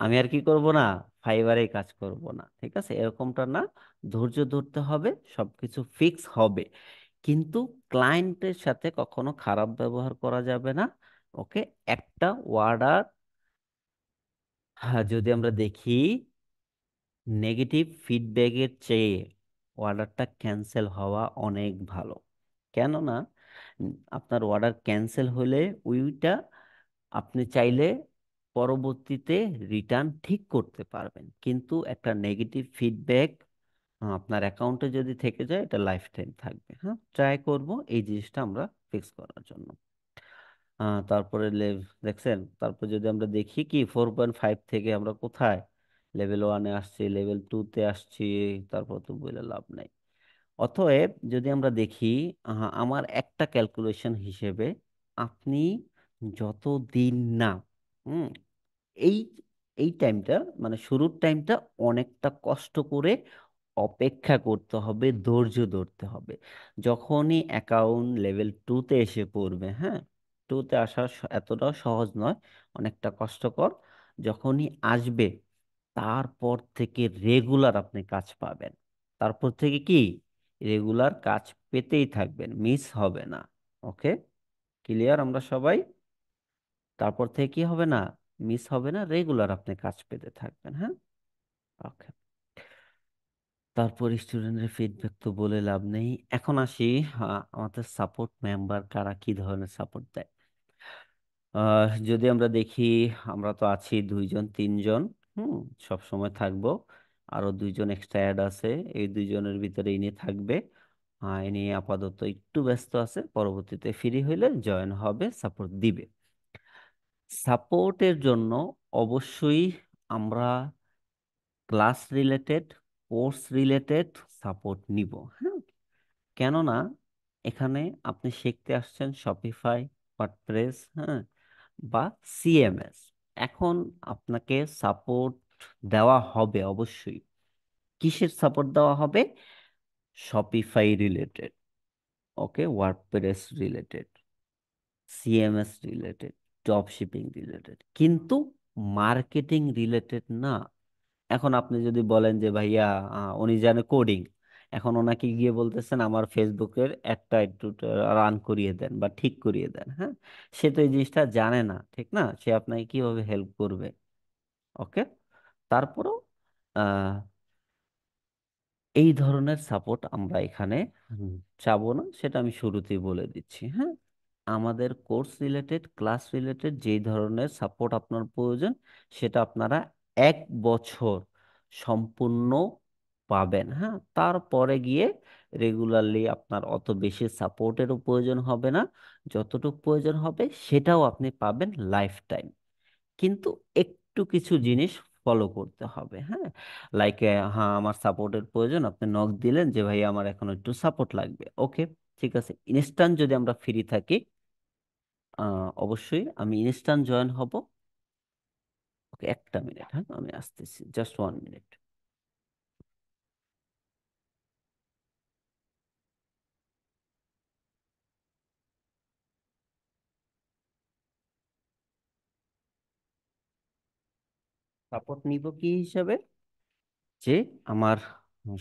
Speaker 1: আমি আর কি করব না, ফাইবারে কাজ করব না। ঠিক আছে, এরকমটা না, ধৈর্য ধরতে হবে, সবকিছু ফিক্স হবে। কিন্তু ক্লায়েন্টের সাথে কখনো খারাপ ব্যবহার করা যাবে না। ওকে, একটা ওয়ার্ডার যদি আমরা দেখি নেগেটিভ ফিডব্যাকের চেয়ে অর্ডারটা ক্যান্সেল হওয়া অনেক ভালো। কেননা আপনার অর্ডার ক্যান্সেল হলে ওইটা আপনি চাইলে পরবর্তীতে রিটার্ন ঠিক করতে পারবেন, কিন্তু একটা নেগেটিভ ফিডব্যাক আপনার অ্যাকাউন্টে যদি থেকে যায় এটা লাইফ টাইম থাকবে। হ্যাঁ, ট্রাই করব এই জিনিসটা আমরা ফিক্স করার জন্য। তারপরে দেখছেন, তারপর যদি আমরা দেখি কি 4.5 থেকে আমরা কোথায় লেভেল 1-এ আসছি, লেভেল 2-তে আসছি, তারপর তো বলে লাভ নাই। অতএব যদি আমরা দেখি, আমার একটা ক্যালকুলেশন হিসেবে আপনি যত দিন না হুম এই এই টাইমটা মানে শুরুর টাইমটা অনেকটা কষ্ট করে অপেক্ষা করতে হবে, ধৈর্য ধরতে হবে। যখনই অ্যাকাউন্ট লেভেল 2-তে এসে পড়বে, হ্যাঁ, 2-তে আসা এতটাও সহজ নয়, অনেকটা কষ্টকর। যখনই আসবে তারপর থেকে রেগুলার আপনি কাজ পাবেন। তারপর থেকে কি রেগুলার কাজ পেতেই থাকবেন, মিস হবে না। ওকে, ক্লিয়ার আমরা সবাই? তারপর থেকে কি হবে না, মিস হবে না, রেগুলার আপনি কাজ পেতে থাকবেন। হ্যাঁ, ওকে। তারপর স্টুডেন্টের ফিডব্যাক তো বলে লাভ নেই। এখন আসি আমাদের সাপোর্ট মেম্বার কারা কি ধরনের সাপোর্ট দেয়। যদি আমরা দেখি, আমরা তো আছি 2-3 জন। হুম, সব সময় থাকবো। আরো 2 জন এক্সট্রা অ্যাড আছে, এই 2 জনের ভিতরে ইনি থাকবে। ইনি আপাতত একটু ব্যস্ত আছে, পরবর্তীতে ফ্রি হইলে জয়েন হবে, সাপোর্ট দিবে। সাপোর্টের জন্য অবশ্যই আমরা class related, course related support নিব। হ্যাঁ, কেননা এখানে আপনি শিখতে আসছেন শপিফাই, ওয়ার্ডপ্রেস, হ্যাঁ, বা সিএমএস। এখন আপনাকে সাপোর্ট দেওয়া হবে অবশ্যই। কিসের সাপোর্ট দেওয়া হবে? Shopify related, okay, WordPress related, CMS related, drop shipping related, কিন্তু মার্কেটিং রিলেটেড না। এখন আপনি যদি বলেন যে ভাইয়া উনি জানে কোডিং, এখন ওনাকে গিয়ে বলতেছেন আমার ফেসবুকের একটা একটু রান করিয়ে দেন বা ঠিক করিয়ে দেন। হ্যাঁ, সে তো এই জিনিসটা জানে না, ঠিক না? সে আপনাকে কিভাবে হেল্প করবে? ওকে, তারপরও এই ধরনের সাপোর্ট আমরা এখানে হুম, চাবো না, সেটা আমি শুরুতেই বলে দিচ্ছি। হ্যাঁ, আমাদের কোর্স রিলেটেড, ক্লাস রিলেটেড যেই ধরনের সাপোর্ট আপনার প্রয়োজন, সেটা আপনারা 1 বছর সম্পূর্ণ পাবেন। হ্যাঁ, তারপরে গিয়ে রেগুলারলি আপনার অত বেশি সাপোর্টেরও প্রয়োজন হবে না। যতটুকু প্রয়োজন হবে সেটাও আপনি পাবেন লাইফ টাইম। কিন্তু একটু কিছু জিনিস ফলো করতে হবে। হ্যাঁ, লাইক, হ্যাঁ আমার সাপোর্টের প্রয়োজন, আপনি নক দিলেন যে ভাই আমার এখন একটু সাপোর্ট লাগবে। ওকে, ঠিক আছে, ইনস্ট্যান্ট যদি আমরা ফ্রি থাকি, অবশ্যই আমি ইনস্ট্যান্ট জয়েন হব। ওকে, একটা মিনিট, হ্যাঁ আমি আসতেছি, জাস্ট 1 মিনিট। সাপোর্ট নিব কি হিসাবে? যে আমার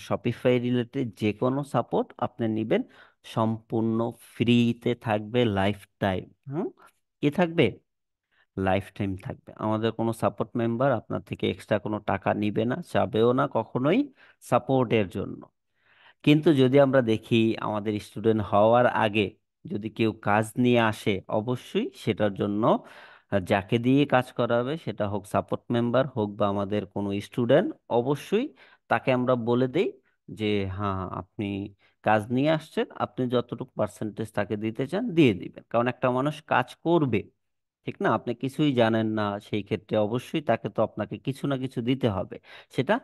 Speaker 1: শপিফাই রিলেটেড যে কোনো সাপোর্ট আপনি নিবেন, সম্পূর্ণ ফ্রিতে থাকবে লাইফ টাইম। হুম, কি থাকবে? লাইফ টাইম থাকবে। আমাদের কোনো সাপোর্ট মেম্বার আপনার থেকে এক্সট্রা কোনো টাকা নিবে না, চাবেও না কখনোই সাপোর্টের জন্য। কিন্তু যদি আমরা দেখি আমাদের স্টুডেন্ট হওয়ার আগে যদি কেউ কাজ নিয়ে আসে, অবশ্যই সেটার জন্য যাকে দিয়ে কাজ করাবে, সেটা হোক সাপোর্ট মেম্বার হোক বা আমাদের কোনো স্টুডেন্ট, অবশ্যই তাকে আমরা বলে দেই যে হ্যাঁ আপনি কাজ নিয়ে আসছেন, আপনি যতটুকু পার্সেন্টেজ তাকে দিতে চান দিয়ে দিবেন। কারণ একটা মানুষ কাজ করবে, ঠিক না? আপনি কিছুই জানেন না, সেই ক্ষেত্রে অবশ্যই তাকে তো আপনাকে কিছু না কিছু দিতে হবে। সেটা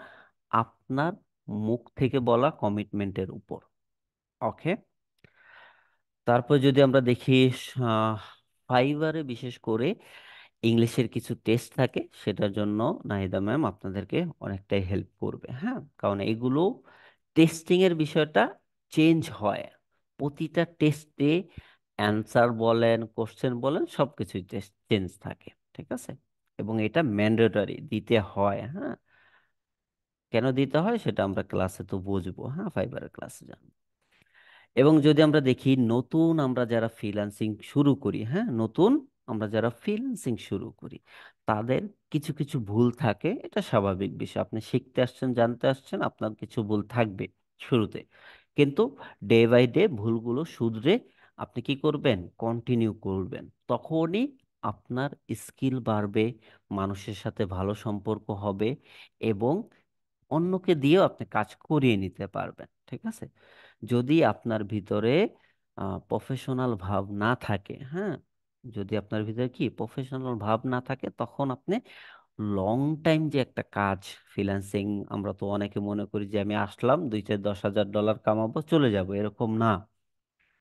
Speaker 1: আপনার মুখ থেকে বলা কমিটমেন্টের উপর। ওকে, তারপর যদি আমরা দেখি, আহ, ফাইবারে বিশেষ করে ইংলিশের কিছু টেস্ট থাকে, সেটার জন্য নাহিদা ম্যাম আপনাদেরকে অনেকটাই হেল্প করবে। হ্যাঁ, কারণ এগুলো টেস্টিং এর বিষয়টা চেঞ্জ হয় প্রতিটা টেস্টে, অ্যান্সার বলেন, কোশ্চেন বলেন, সবকিছুই টেস্ট চেঞ্জ থাকে। ঠিক আছে, এবং এটা ম্যান্ডেটরি দিতে হয়। হ্যাঁ, কেন দিতে হয় সেটা আমরা ক্লাসে তো বুঝবো, হ্যাঁ ফাইবারের ক্লাসে জানবো। এবং যদি আমরা দেখি নতুন আমরা যারা ফ্রিল্যান্সিং শুরু করি, হ্যাঁ, নতুন আমরা যারা ফ্রিল্যান্সিং শুরু করি, তাদের কিছু কিছু ভুল থাকে। এটা স্বাভাবিক বিষয়, আপনি শিখতে আসছেন, জানতে আসছেন, আপনার কিছু ভুল থাকবে শুরুতে। কিন্তু ডে বাই ডে ভুলগুলো শুধরে আপনি কি করবেন, কন্টিনিউ করবেন। তখনই আপনার স্কিল বাড়বে, মানুষের সাথে ভালো সম্পর্ক হবে, এবং অন্যকে দিয়েও আপনি কাজ করিয়ে নিতে পারবেন। ঠিক আছে? যদি আপনার ভিতরে প্রফেশনাল ভাব না থাকে, হ্যাঁ, যদি আপনার ভিতরে কি প্রফেশনাল ভাব না থাকে, তখন আপনি লং টাইম যে একটা কাজ, ফ্রিল্যান্সিং, আমরা তো অনেকে মনে করি যে আমি আসলাম 2-4 10 হাজার ডলার কামাবো চলে যাব, এরকম না।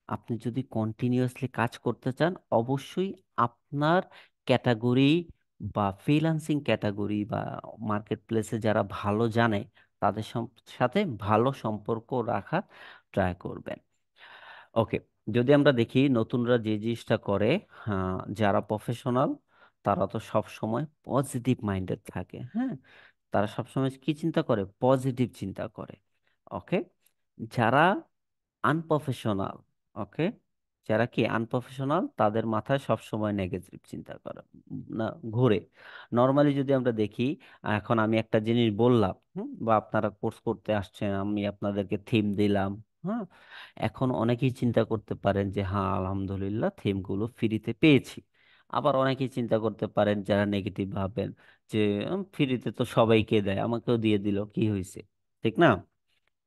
Speaker 1: আপনি যদি কন্টিনিউয়াসলি কাজ করতে চান, অবশ্যই আপনার ক্যাটাগরি বা ফ্রিল্যান্সিং ক্যাটাগরি বা মার্কেট প্লেসে যারা ভালো জানে তাদের সাথে ভালো সম্পর্ক রাখার ট্রাই করবেন। ওকে, যদি আমরা দেখি নতুনরা যে জিনিসটা করে, যারা প্রফেশনাল তারা তো সব সময় পজিটিভ মাইন্ডেড থাকে, হ্যাঁ, তারা সবসময় কি চিন্তা করে, পজিটিভ চিন্তা করে। ওকে, যারা আনপ্রফেশনাল, ওকে, যারা কি আনপ্রফেশনাল তাদের মাথায় সবসময় নেগেটিভ চিন্তা করে, না, ঘুরে। নর্মালি যদি আমরা দেখি, এখন আমি একটা জিনিস বললাম, বা আপনারা কোর্স করতে আসছেন, আমি আপনাদেরকে থিম দিলাম, হ্যাঁ, এখন অনেকেই চিন্তা করতে পারেন যে হ্যাঁ আলহামদুলিল্লাহ থিমগুলো ফ্রিতে পেয়েছি। আবার অনেকেই চিন্তা করতে পারেন যারা নেগেটিভ ভাবেন যে ফ্রিতে তো সবাইকে দেয়, আমাকেও দিয়ে দিল, কি হয়েছে? ঠিক না?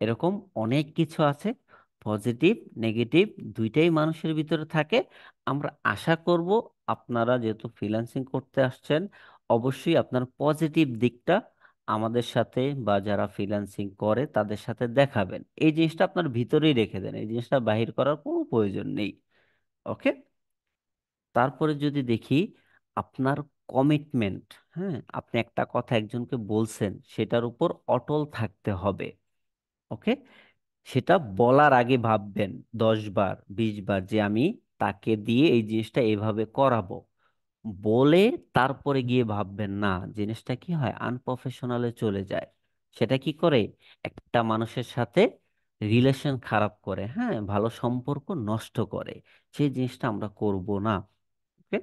Speaker 1: এরকম অনেক কিছু আছে, পজিটিভ নেগেটিভ দুইটাই মানুষের ভিতরে থাকে। আমরা আশা করব আপনারা যেহেতু ফ্রিল্যান্সিং করতে আসছেন, অবশ্যই আপনার পজিটিভ দিকটা আমাদের সাথে বা যারা ফ্রিল্যান্সিং করে তাদের সাথে দেখাবেন। এই জিনিসটা আপনার ভিতরেই রেখে দেন, এই জিনিসটা বাহির করার কোনো প্রয়োজন নেই। ওকে, তারপরে যদি দেখি আপনার কমিটমেন্ট, হ্যাঁ, আপনি একটা কথা একজনকে বলছেন সেটার উপর অটল থাকতে হবে। ওকে, সেটা বলার আগে ভাববেন 10 বার 20 বার যে আমি তাকে দিয়ে এই জিনিসটা এভাবে করাবো, বলে তারপরে গিয়ে ভাববেন না। জিনিসটা কি হয়, আনপ্রফেশনালে চলে যায়। সেটা কি করে, একটা মানুষের সাথে রিলেশন খারাপ করে, হ্যাঁ, ভালো সম্পর্ক নষ্ট করে। সেই জিনিসটা আমরা করব না। ওকে,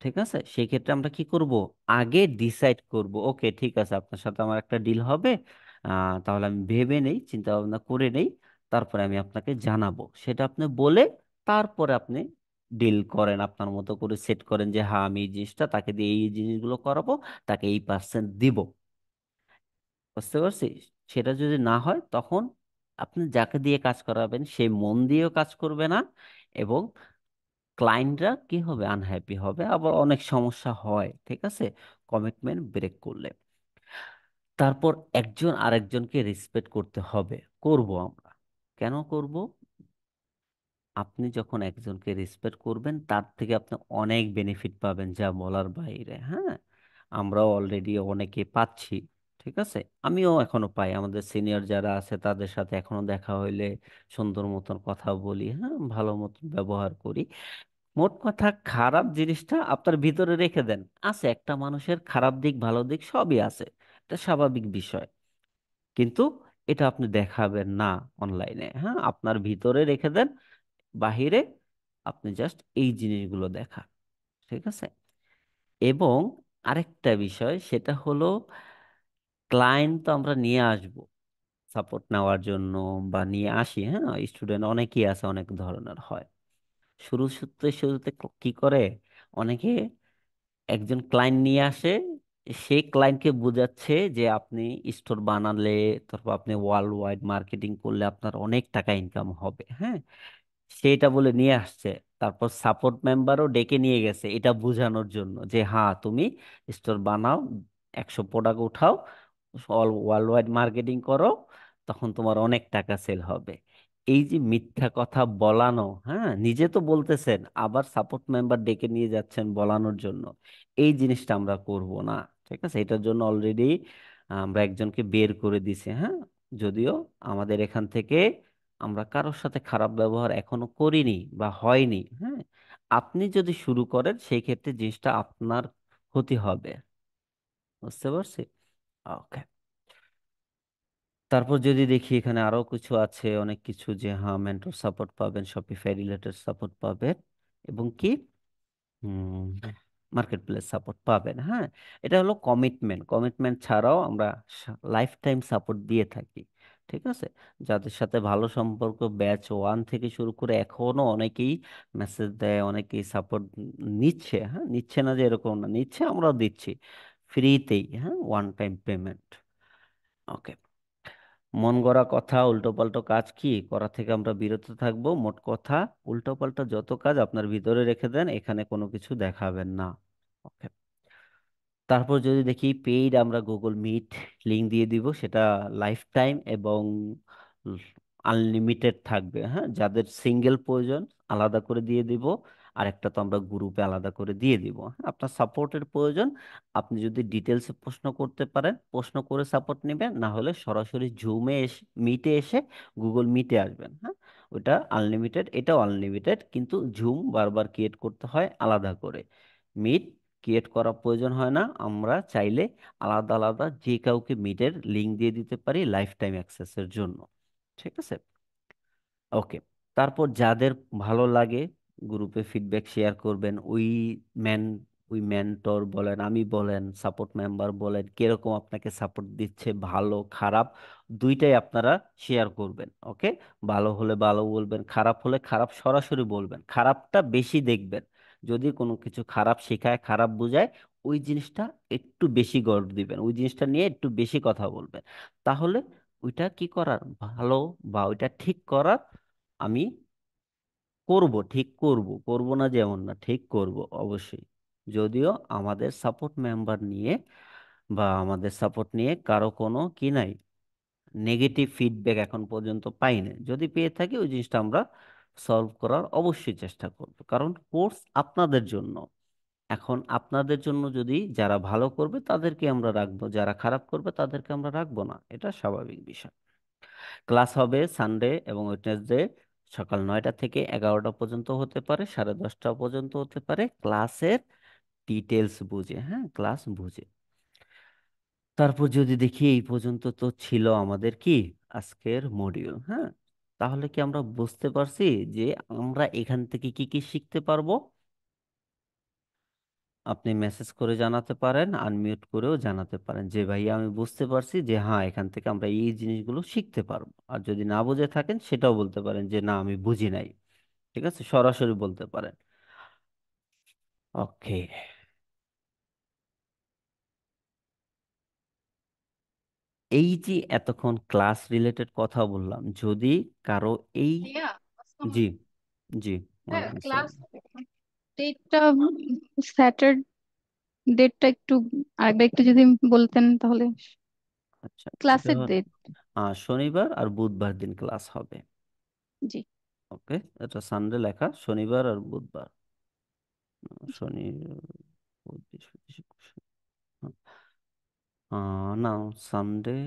Speaker 1: ঠিক আছে, সেই ক্ষেত্রে আমরা কি করব, আগে ডিসাইড করব, ওকে ঠিক আছে আপনার সাথে আমার একটা ডিল হবে, তাহলে আমি ভেবে নেই, চিন্তা ভাবনা করে নেই, তারপরে আমি আপনাকে জানাবো। সেটা আপনি বলে তারপরে আপনি ডিল করেন, আপনার মতো করে সেট করেন যে হ্যাঁ আমি এই জিনিসটা তাকে দিয়ে এই জিনিসগুলো করাবো, তাকে এই পার্সেন্ট দিব। বুঝতে পারছি? সেটা যদি না হয় তখন আপনি যাকে দিয়ে কাজ করাবেন সে মন দিয়েও কাজ করবে না, এবং ক্লায়েন্টরা কি হবে, আনহ্যাপি হবে, আবার অনেক সমস্যা হয়। ঠিক আছে, কমিটমেন্ট ব্রেক করলে। তারপর একজন আরেকজনকে রেসপেক্ট করতে হবে, করব আমরা। কেন করব? আপনি যখন একজনকে রেসপেক্ট করবেন তার থেকে আপনি অনেক বেনিফিট পাবেন যা বলার বাইরে, হ্যাঁ, আমরাও অলরেডি অনেকে পাচ্ছি। ঠিক আছে, আমিও এখনো পাই, আমাদের সিনিয়র যারা আছে তাদের সাথে এখনো দেখা হইলে সুন্দর মতন কথা বলি, হ্যাঁ, ভালো মতন ব্যবহার করি। মোট কথা, খারাপ জিনিসটা আপনার ভিতরে রেখে দেন। আছে, একটা মানুষের খারাপ দিক ভালো দিক সবই আছে, এটা স্বাভাবিক বিষয়। কিন্তু এটা আপনি দেখাবেন না অনলাইনে, হ্যাঁ, আপনার ভিতরে রেখে দেন। বাহিরে আপনি জাস্ট এই জিনিসগুলো দেখা। ঠিক আছে? এবং আরেকটা বিষয় সেটা হলো, ক্লায়েন্ট তো আমরা নিয়ে আসব সাপোর্ট নেওয়ার জন্য, বা নিয়ে আসি, হ্যাঁ, স্টুডেন্ট অনেকেই আছে, অনেক ধরনের হয়। শুরুতে শুরুতে কি করে, অনেকে একজন ক্লায়েন্ট নিয়ে আসে, সেই ক্লায়েন্টকে বোঝাচ্ছে যে আপনি স্টোর বানালে, তারপর আপনি ওয়ার্ল্ড ওয়াইড মার্কেটিং করলে আপনার অনেক টাকা ইনকাম হবে, হ্যাঁ, সেটা বলে নিয়ে আসছে। তারপর সাপোর্ট মেম্বারও ডেকে নিয়ে গেছে এটা বোঝানোর জন্য যে হ্যাঁ তুমি স্টোর বানাও, 100 প্রোডাক্ট উঠাও, অল ওয়ার্ল্ড ওয়াইড মার্কেটিং করো, তখন তোমার অনেক টাকা সেল হবে। এই যে মিথ্যা কথা বলানো, হ্যাঁ, নিজে তো বলতেছেন আবার সাপোর্ট মেম্বার ডেকে নিয়ে যাচ্ছেন বলানোর জন্য, এই জিনিসটা আমরা করব না। ঠিক আছে, এটার জন্য অলরেডি আমরা একজনকে বের করে দিছি, হ্যাঁ, যদিও আমাদের এখান থেকে আমরা কারোর সাথে খারাপ ব্যবহার এখনো করিনি বা হয়নি, হ্যাঁ। আপনি যদি শুরু করেন সেই ক্ষেত্রে জিনিসটা আপনার ক্ষতি হবে। বুঝতে পারছি? ওকে। তারপর যদি দেখি এখানে আরো কিছু আছে, অনেক কিছু, যে হ্যাঁ মেন্টর সাপোর্ট পাবেন, শপিফাই রিলেটেড সাপোর্ট পাবেন, এবং কি মার্কেট প্লেস সাপোর্ট পাবেন। হ্যাঁ, এটা হলো কমিটমেন্ট। কমিটমেন্ট ছাড়াও আমরা লাইফ টাইম সাপোর্ট দিয়ে থাকি। ঠিক আছে, যাদের সাথে ভালো সম্পর্ক ব্যাচ ওয়ান থেকে শুরু করে এখনো অনেকেই মেসেজ দেয়, অনেকেই সাপোর্ট নিচ্ছে। হ্যাঁ, নিচ্ছে না যে এরকম না, নিচ্ছে, আমরাও দিচ্ছি ফ্রিতেই। হ্যাঁ, ওয়ান টাইম পেমেন্ট। ওকে। মন গড়া কথা, উল্টোপাল্টা কাজ কি করা থেকে আমরা বিরত থাকবো। মোট কথা, উল্টোপাল্টা যত কাজ আপনার ভিতরে রেখে দেন, এখানে কোনো কিছু দেখাবেন না। ওকে। তারপর যদি দেখি পেইড, আমরা গুগল মিট লিংক দিয়ে দিব, সেটা লাইফ টাইম এবং আনলিমিটেড থাকবে। হ্যাঁ, যাদের সিঙ্গেল প্রয়োজন আলাদা করে দিয়ে দিব, আর একটা তো আমরা গ্রুপে আলাদা করে দিয়ে দিব। হ্যাঁ, আপনার সাপোর্টের প্রয়োজন, আপনি যদি ডিটেলসে প্রশ্ন করতে পারেন, প্রশ্ন করে সাপোর্ট নেবেন, না হলে সরাসরি জুমে এসে, মিটে এসে গুগল মিটে আসবেন। হ্যাঁ, ওটা আনলিমিটেড, এটাও আনলিমিটেড, কিন্তু জুম বারবার ক্রিয়েট করতে হয় আলাদা করে। মিট ক্রিয়েট করা প্রয়োজন হয় না, আমরা চাইলে আলাদা আলাদা যে কাউকে মিটের লিংক দিয়ে দিতে পারি লাইফ টাইম অ্যাক্সেসের জন্য। ঠিক আছে। ওকে। তারপর যাদের ভালো লাগে গ্রুপে ফিডব্যাক শেয়ার করবেন। ম্যান ওই মেন্টর বলেন, আমি বলেন, সাপোর্ট মেম্বার বলেন, কিরকম আপনাকে সাপোর্ট দিচ্ছে, ভালো খারাপ দুইটাই আপনারা শেয়ার করবেন। ওকে। ভালো হলে ভালো বলবেন, খারাপ হলে খারাপ সরাসরি বলবেন, খারাপটা বেশি দেখবেন। যদি কোনো কিছু খারাপ শেখায়, খারাপ বোঝায়, ওই জিনিসটা একটু বেশি গড় দিবেন, ওই জিনিসটা নিয়ে একটু বেশি কথা বলবেন। তাহলে ওইটা কি করার ভালো, বা ওইটা ঠিক করার, আমি করব, ঠিক করব, করব না যেমন না, ঠিক করব অবশ্যই। যদিও আমাদের সাপোর্ট মেম্বার নিয়ে বা আমাদের সাপোর্ট নিয়ে কারো কোনো কি নাই, নেগেটিভ ফিডব্যাক এখন পর্যন্ত পাইনি। যদি পেয়ে থাকি, ওই জিনিসটা আমরা সলভ করার অবশ্যই চেষ্টা করব, কারণ কোর্স আপনাদের জন্য। এখন আপনাদের জন্য যদি যারা ভালো করবে তাদেরকে আমরা রাখবো, যারা খারাপ করবে তাদেরকে আমরা রাখবো না, এটা স্বাভাবিক বিষয়। ক্লাস হবে সানডে এবং ওয়েডনেসডে সকাল 9টা থেকে 11টা পর্যন্ত হতে পারে, 10:30 পর্যন্ত হতে পারে, ক্লাসের ডিটেলস বুঝে। হ্যাঁ, ক্লাস বুঝে। তারপর যদি দেখি এই পর্যন্ত তো ছিল আমাদের কি আজকের মডিউল। হ্যাঁ, তাহলে কি আমরা বুঝতে পারছি যে আমরা এখান থেকে কি কি শিখতে পারবো? আপনি মেসেজ করে জানাতে পারেন, আনমিউট করেও জানাতে পারেন যে ভাইয়া আমি বুঝতে পারছি, যে হ্যাঁ এখান থেকে আমরা এই জিনিসগুলো শিখতে পারবো। আর যদি না বুঝে থাকেন, সেটাও বলতে পারেন যে না আমি বুঝি নাই। ঠিক আছে, সরাসরি বলতে পারেন। ওকে। এই যে এতক্ষণ ক্লাস রিলেটেড কথা বললাম, যদি কারো এই,
Speaker 3: ভাইয়া, আসসালামু
Speaker 1: জি,
Speaker 3: আলাইকুম।
Speaker 1: জি,
Speaker 3: হ্যাঁ,
Speaker 1: ওয়ালাইকুম
Speaker 3: ক্লাস
Speaker 1: আসসালাম।
Speaker 3: ডেটটা, স্যাটারডে ডেটটা একটু আরেকবার একটু যদি বলতেন তাহলে।
Speaker 1: আচ্ছা, এটা
Speaker 3: ক্লাসের ডেট।
Speaker 1: শনিবার আর বুধবার দিন ক্লাস হবে।
Speaker 3: জি।
Speaker 1: ওকে, এটা সানডে লেখা, শনিবার আর বুধবার।
Speaker 3: জি।
Speaker 1: শনি, বুধ, বৃহস্পতি, শুক্র, না, সানডে,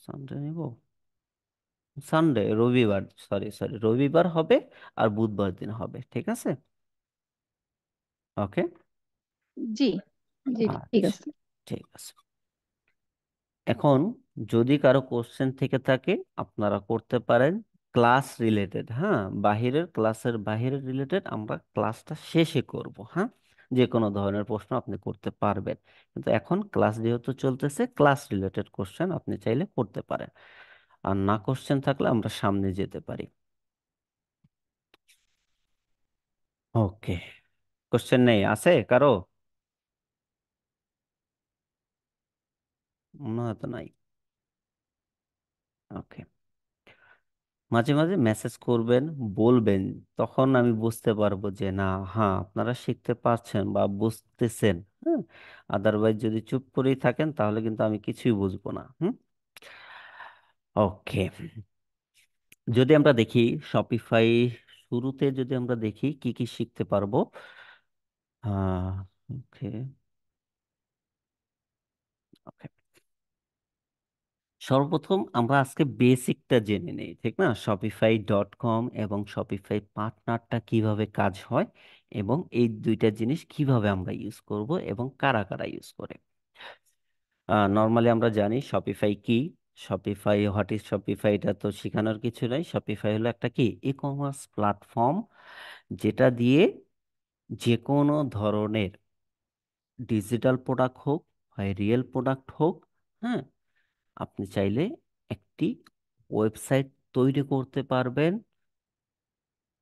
Speaker 1: সানডে নিব, সানডে, রবিবার, সরি সরি, রবিবার হবে আর বুধবার দিন হবে। ঠিক আছে। ওকে।
Speaker 3: জি। জি, ঠিক
Speaker 1: আচ্ছা,
Speaker 3: আছে।
Speaker 1: ঠিক আছে। এখন যদি কারো কোশ্চেন থেকে থাকে, আপনারা করতে পারেন ক্লাস রিলেটেড। হ্যাঁ, বাহিরের ক্লাসের বাহিরের রিলেটেড আমরা ক্লাসটা শেষে করব। হ্যাঁ, যে কোনো ধরনের প্রশ্ন আপনি করতে পারবেন, কিন্তু এখন ক্লাস যেহেতু চলতেছে, ক্লাস রিলেটেড কোশ্চেন আপনি চাইলে করতে পারেন। আর না কোশ্চেন থাকলে আমরা সামনে যেতে পারি। ওকে। কোশ্চেন নেই আছে কারো? মনে হয় তো নাই। ওকে। মাঝে মাঝে মেসেজ করবেন, বলবেন, তখন আমি বুঝতে পারবো যে না, হ্যাঁ আপনারা শিখতে পারছেন বা বুঝতেছেন। হ্যাঁ, আদারওয়াইজ যদি চুপ করেই থাকেন, তাহলে কিন্তু আমি কিছুই বুঝবো না। হুম। ওকে। যদি আমরা দেখি শপিফাই, শুরুতে যদি আমরা দেখি কি কি শিখতে পারবো। ওকে, ওকে। সর্বপ্রথম আমরা আজকে বেসিকটা জেনে নেই, ঠিক না? shopify.com এবং শপিফাই পার্টনারটা কিভাবে কাজ হয়, এবং এই দুইটা জিনিস কিভাবে আমরা ইউজ করব এবং কারা কারা ইউজ করে। নর্মালি আমরা জানি শপিফাই কি। শপিফাই, হোয়াট ইজ শপিফাই, এটা তো শেখানোর কিছু নাই। শপিফাই হলো একটা কি, ই কমার্স প্ল্যাটফর্ম, যেটা দিয়ে যে কোনো ধরনের ডিজিটাল প্রোডাক্ট হোক, হয় রিয়েল প্রোডাক্ট হোক, হ্যাঁ, আপনি চাইলে একটি ওয়েবসাইট তৈরি করতে পারবেন।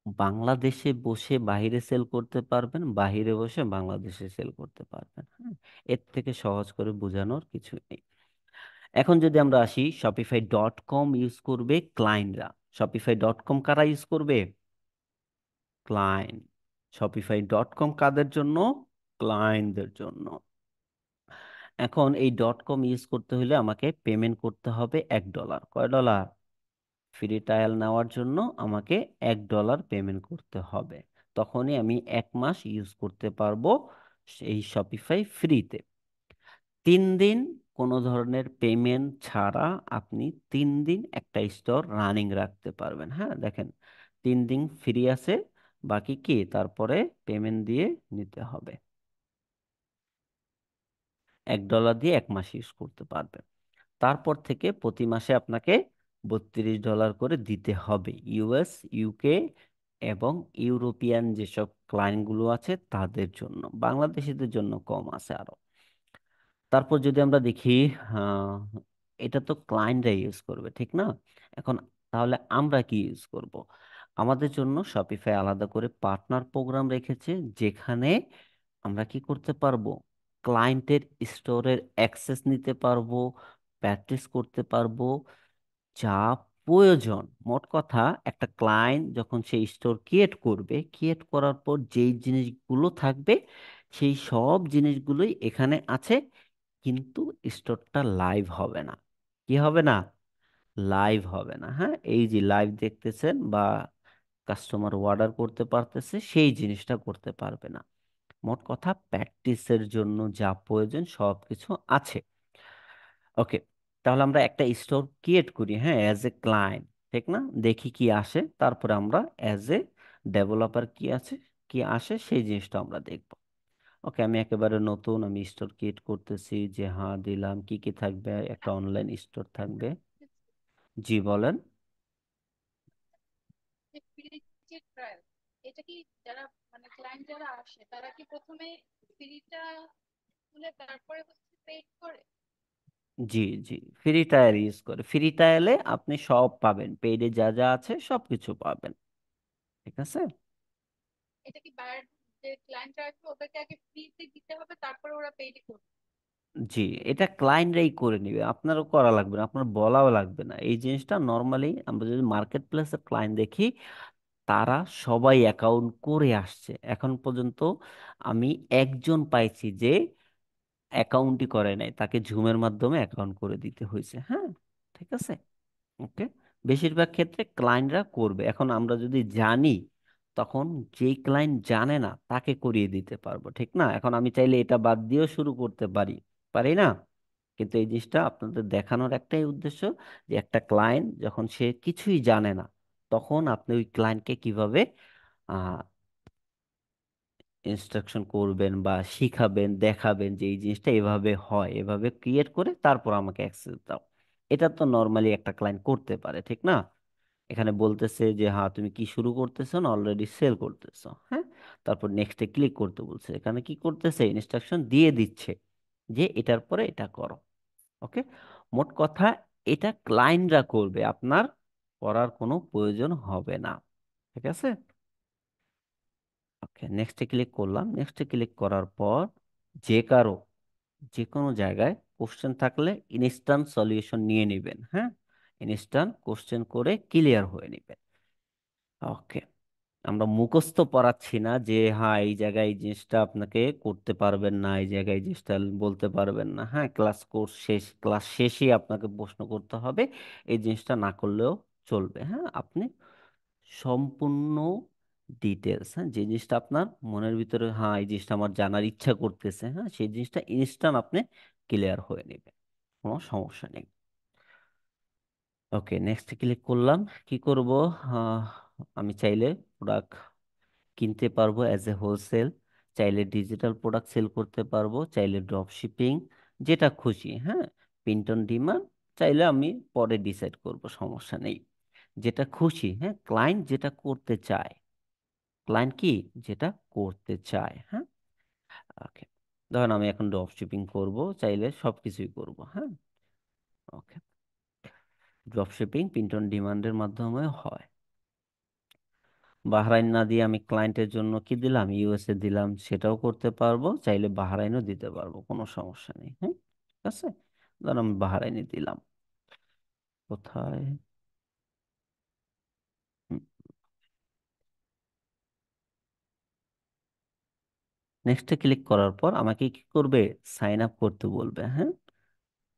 Speaker 1: বাংলাদেশে বসে বাইরে সেল করতে পারবেন, বাইরে বসে বাংলাদেশে সেল করতে পারবেন। হ্যাঁ, এর থেকে সহজ করে বোঝানোর কিছু নেই। এখন যদি আমরা আসি, shopify.com ইউজ করবে ক্লায়েন্টরা। shopify.com কারা ইউজ করবে? ক্লায়েন্ট। shopify.com কাদের জন্য? ক্লায়েন্টদের জন্য। এখন এই ডট কম ইউজ করতে হলে আমাকে পেমেন্ট করতে হবে $1। কয় ডলার? ফ্রি ট্রায়াল নেওয়ার জন্য আমাকে $1 পেমেন্ট করতে হবে। তখনই আমি 1 মাস ইউজ করতে পারবো এই শপিফাই ফ্রিতে। 3 দিন কোনো ধরনের পেমেন্ট ছাড়া আপনি 3 দিন একটা স্টোর রানিং রাখতে পারবেন। হ্যাঁ, দেখেন, 3 দিন ফ্রি আছে, বাকি কি তারপরে পেমেন্ট দিয়ে নিতে হবে। $1 দিয়ে 1 মাস ইউজ করতে পারবেন। তারপর থেকে প্রতি মাসে আপনাকে $32 করে দিতে হবে, ইউএস, ইউকে এবং ইউরোপিয়ান যেসব ক্লায়েন্টগুলো আছে তাদের জন্য। বাংলাদেশিদের জন্য কম আছে আরো। তারপর যদি আমরা দেখি, আহ, এটা তো ক্লায়েন্টরা ইউজ করবে, ঠিক না? এখন তাহলে আমরা কি ইউজ করব? আমাদের জন্য শপিফাই আলাদা করে পার্টনার প্রোগ্রাম রেখেছে, যেখানে আমরা কি করতে পারবো, ক্লায়েন্টের স্টোরের অ্যাক্সেস নিতে পারবো, প্র্যাকটিস করতে পারবো, যা প্রয়োজন। মোট কথা, একটা ক্লায়েন্ট যখন সেই স্টোর ক্রিয়েট করবে, ক্রিয়েট করার পর যেই জিনিসগুলো থাকবে সেই সব জিনিসগুলোই এখানে আছে, কিন্তু স্টোরটা লাইভ হবে না। কি হবে না? লাইভ হবে না। হ্যাঁ, এই যে লাইভ দেখতেছেন বা কাস্টমার অর্ডার করতে পারতেছে, সেই জিনিসটা করতে পারবে না। মোট কথা, প্র্যাকটিসের জন্য যা প্রয়োজন সবকিছু আছে। ওকে, তাহলে আমরা একটা স্টোর ক্রিয়েট করি, হ্যাঁ, অ্যাজ এ ক্লায়েন্ট, ঠিক না? দেখি কি আসে, তারপরে আমরা অ্যাজ এ ডেভেলপার কি আছে, কি আসে সেই জিনিসটা আমরা দেখব। ওকে, আমি একেবারে নতুন, আমি স্টোর ক্রিয়েট করতেছি, যে হ্যাঁ দিলাম, কি কি থাকবে, একটা অনলাইন স্টোর থাকবে। জি বলেন।
Speaker 3: যে free যে trial, এটা কি যারা মানে ক্লায়েন্ট যারা আসে তারা কি প্রথমে ফ্রিটা তুলে তারপরে হচ্ছে পেড করে?
Speaker 1: জি, জি, ফ্রি ট্রায়াল ইউজ করে। ফ্রি ট্রায়ালে আপনি সব পাবেন, পেইডে যা যা আছে সবকিছু পাবেন। ঠিক আছে।
Speaker 3: এটা কি বায়ার যে ক্লায়েন্ট আসবে ওদেরকে আগে ফ্রিতে দিতে হবে তারপরে ওরা পেড করবে?
Speaker 1: জি, এটা ক্লায়েন্টরাই করে নিবে, আপনারও করা লাগবে না, আপনার বলাও লাগবে না। এই জিনিসটা নর্মালি আমরা যদি মার্কেট প্লেসের ক্লায়েন্ট দেখি, তারা সবাই অ্যাকাউন্ট করে আসছে। এখন পর্যন্ত আমি একজন পাইছি যে অ্যাকাউন্টই করে নাই, তাকে জুমের মাধ্যমে অ্যাকাউন্ট করে দিতে হয়েছে। হ্যাঁ, ঠিক আছে। ওকে, বেশিরভাগ ক্ষেত্রে ক্লায়েন্টরা করবে। এখন আমরা যদি জানি, তখন যেই ক্লায়েন্ট জানে না তাকে করিয়ে দিতে পারবো, ঠিক না? এখন আমি চাইলে এটা বাদ দিয়েও শুরু করতে পারি, পারি না? কিন্তু এই জিনিসটা আপনাদের দেখানোর একটাই উদ্দেশ্য, যে একটা ক্লায়েন্ট যখন সে কিছুই জানে না, তখন আপনি ওই ক্লায়েন্টকে কিভাবে ইনস্ট্রাকশন করবেন বা শিখাবেন, দেখাবেন যে এই জিনিসটা এভাবে হয়, এভাবে ক্রিয়েট করে তারপর আমাকে অ্যাক্সেস দাও। এটা তো নর্মালি একটা ক্লায়েন্ট করতে পারে, ঠিক না? এখানে বলতেছে যে হ্যাঁ তুমি কি শুরু করতেছো না অলরেডি সেল করতেছো, হ্যাঁ, তারপর নেক্সটে ক্লিক করতে বলছে। এখানে কি করতেছে, ইনস্ট্রাকশন দিয়ে দিচ্ছে যে এটার পরে এটা করো। ওকে, মোট কথা, এটা ক্লায়েন্টরা করবে, আপনার করার কোনো প্রয়োজন হবে না। ঠিক আছে। ওকে, নেক্সটে ক্লিক করলাম। নেক্সটে ক্লিক করার পর যে কারো যে কোনো জায়গায় কোশ্চেন থাকলে ইনস্ট্যান্ট সলিউশন নিয়ে নেবেন। হ্যাঁ, ইনস্ট্যান্ট কোশ্চেন করে ক্লিয়ার হয়ে নেবেন। ওকে, আমরা মুখস্থ পড়াচ্ছি না যে হ্যাঁ এই জায়গায় এই জিনিসটা আপনাকে করতে পারবেন না, এই জায়গায় এই জিনিসটা বলতে পারবেন না। হ্যাঁ, ক্লাস শেষে আপনাকে প্রশ্ন করতে হবে, এই জিনিসটা না করলেও চলবে। হ্যাঁ, আপনি সম্পূর্ণ ডিটেলস, হ্যাঁ, যে জিনিসটা আপনার মনের ভিতরে, হ্যাঁ এই জিনিসটা আমার জানার ইচ্ছা করতেছে, হ্যাঁ, সেই জিনিসটা ইনস্ট্যান্ট আপনি ক্লিয়ার হয়ে নেবে, কোনো সমস্যা নেই। ওকে, নেক্সট ক্লিক করলাম। কি করব, আহ, আমি চাইলে প্রোডাক্ট কিনতে পারবো অ্যাজ এ হোলসেল, চাইলে ডিজিটাল প্রোডাক্ট সেল করতে পারবো, চাইলে ড্রপ শিপিং, যেটা খুশি। হ্যাঁ, প্রিন্ট অন ডিমান্ড, চাইলে আমি পরে ডিসাইড করব, সমস্যা নেই। যেটা খুশি, হ্যাঁ, ক্লায়েন্ট যেটা করতে চায়, ক্লায়েন্ট কি যেটা করতে চায়, হ্যাঁ। ওকে, ধরেন আমি এখন ড্রপ শিপিং করবো, চাইলে সবকিছুই করব, হ্যাঁ। ওকে, ড্রপ শিপিং প্রিন্ট অন ডিমান্ডের মাধ্যমে হয়। বাহরাইন না দিয়ে আমি ক্লায়েন্টের জন্য কি দিলাম, ইউএসএ দিলাম, সেটাও করতে পারবো, চাইলে বাহরাইনও দিতে পারবো, কোনো সমস্যা নেই, হ্যাঁ। ঠিক আছে, ধর আমি বাহরাইনে দিলাম। কোথায়, নেক্সটে ক্লিক করার পর আমাকে কি করবে, সাইন আপ করতে বলবে, হ্যাঁ।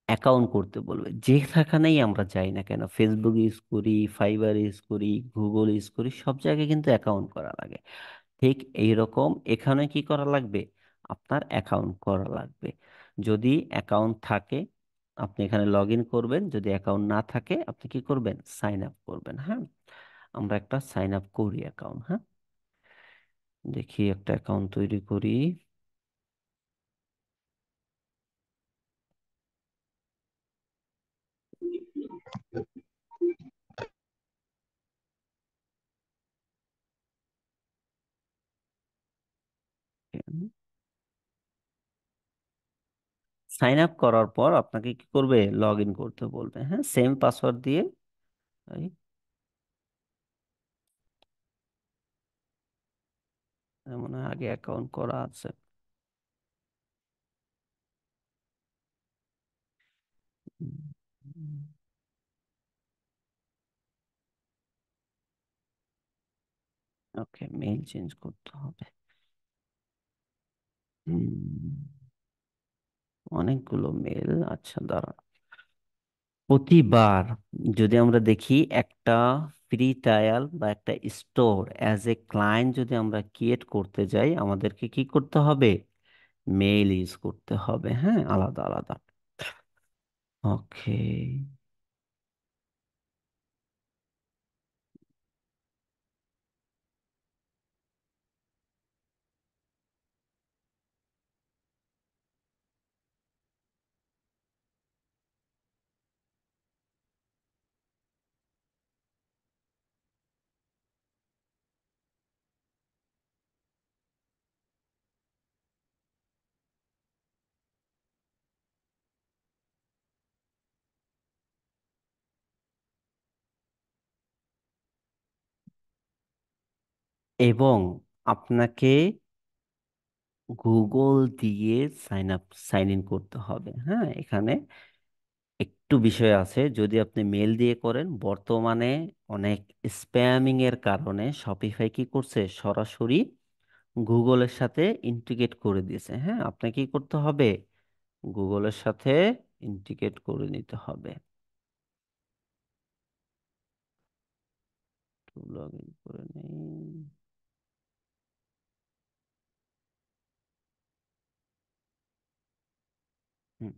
Speaker 1: অ্যাকাউন্ট করতে বলবে, যেখানেই আমরা যাই না কেন, ফেসবুক ইউজ করি, ফাইবার ইউজ করি, গুগল ইউজ করি, সব জায়গায় কিন্তু অ্যাকাউন্ট করা লাগে। ঠিক এইরকম এখানে কি করা লাগবে, আপনার অ্যাকাউন্ট করা লাগবে। যদি অ্যাকাউন্ট থাকে আপনি এখানে লগ ইন করবেন, যদি অ্যাকাউন্ট না থাকে আপনি কি করবেন, সাইন আপ করবেন, হ্যাঁ। আমরা একটা সাইন আপ করি অ্যাকাউন্ট, হ্যাঁ। দেখি একটা অ্যাকাউন্ট তৈরি করি। সাইন আপ করার পর আপনাকে কি করবে, লগ ইন করতে বলবে, হ্যাঁ, সেম পাসওয়ার্ড দিয়ে। এই, মনে হয় আগে অ্যাকাউন্ট করা আছে। ওকে, মেইল চেঞ্জ করতে হবে। অনেকগুলো মেল, আচ্ছা দাঁড়ান। প্রতিবার যদি আমরা দেখি একটা ফ্রি ট্রায়াল বা একটা স্টোর অ্যাজ এ ক্লায়েন্ট যদি আমরা ক্রিয়েট করতে যাই, আমাদেরকে কি করতে হবে, মেইল ইউজ করতে হবে, হ্যাঁ, আলাদা আলাদা। ওকে, এবং আপনাকে গুগল দিয়ে সাইন ইন করতে হবে, হ্যাঁ। এখানে একটু বিষয় আছে, যদি আপনি মেল দিয়ে করেন, বর্তমানে অনেক স্প্যামিং এর কারণে শপিফাই কি করছে, সরাসরি গুগলের সাথে ইন্টিগ্রেট করে দিয়েছে, হ্যাঁ। আপনাকে কি করতে হবে, গুগলের সাথে ইন্টিগ্রেট করে নিতে হবে। লগ ইন করে নেই। হুম,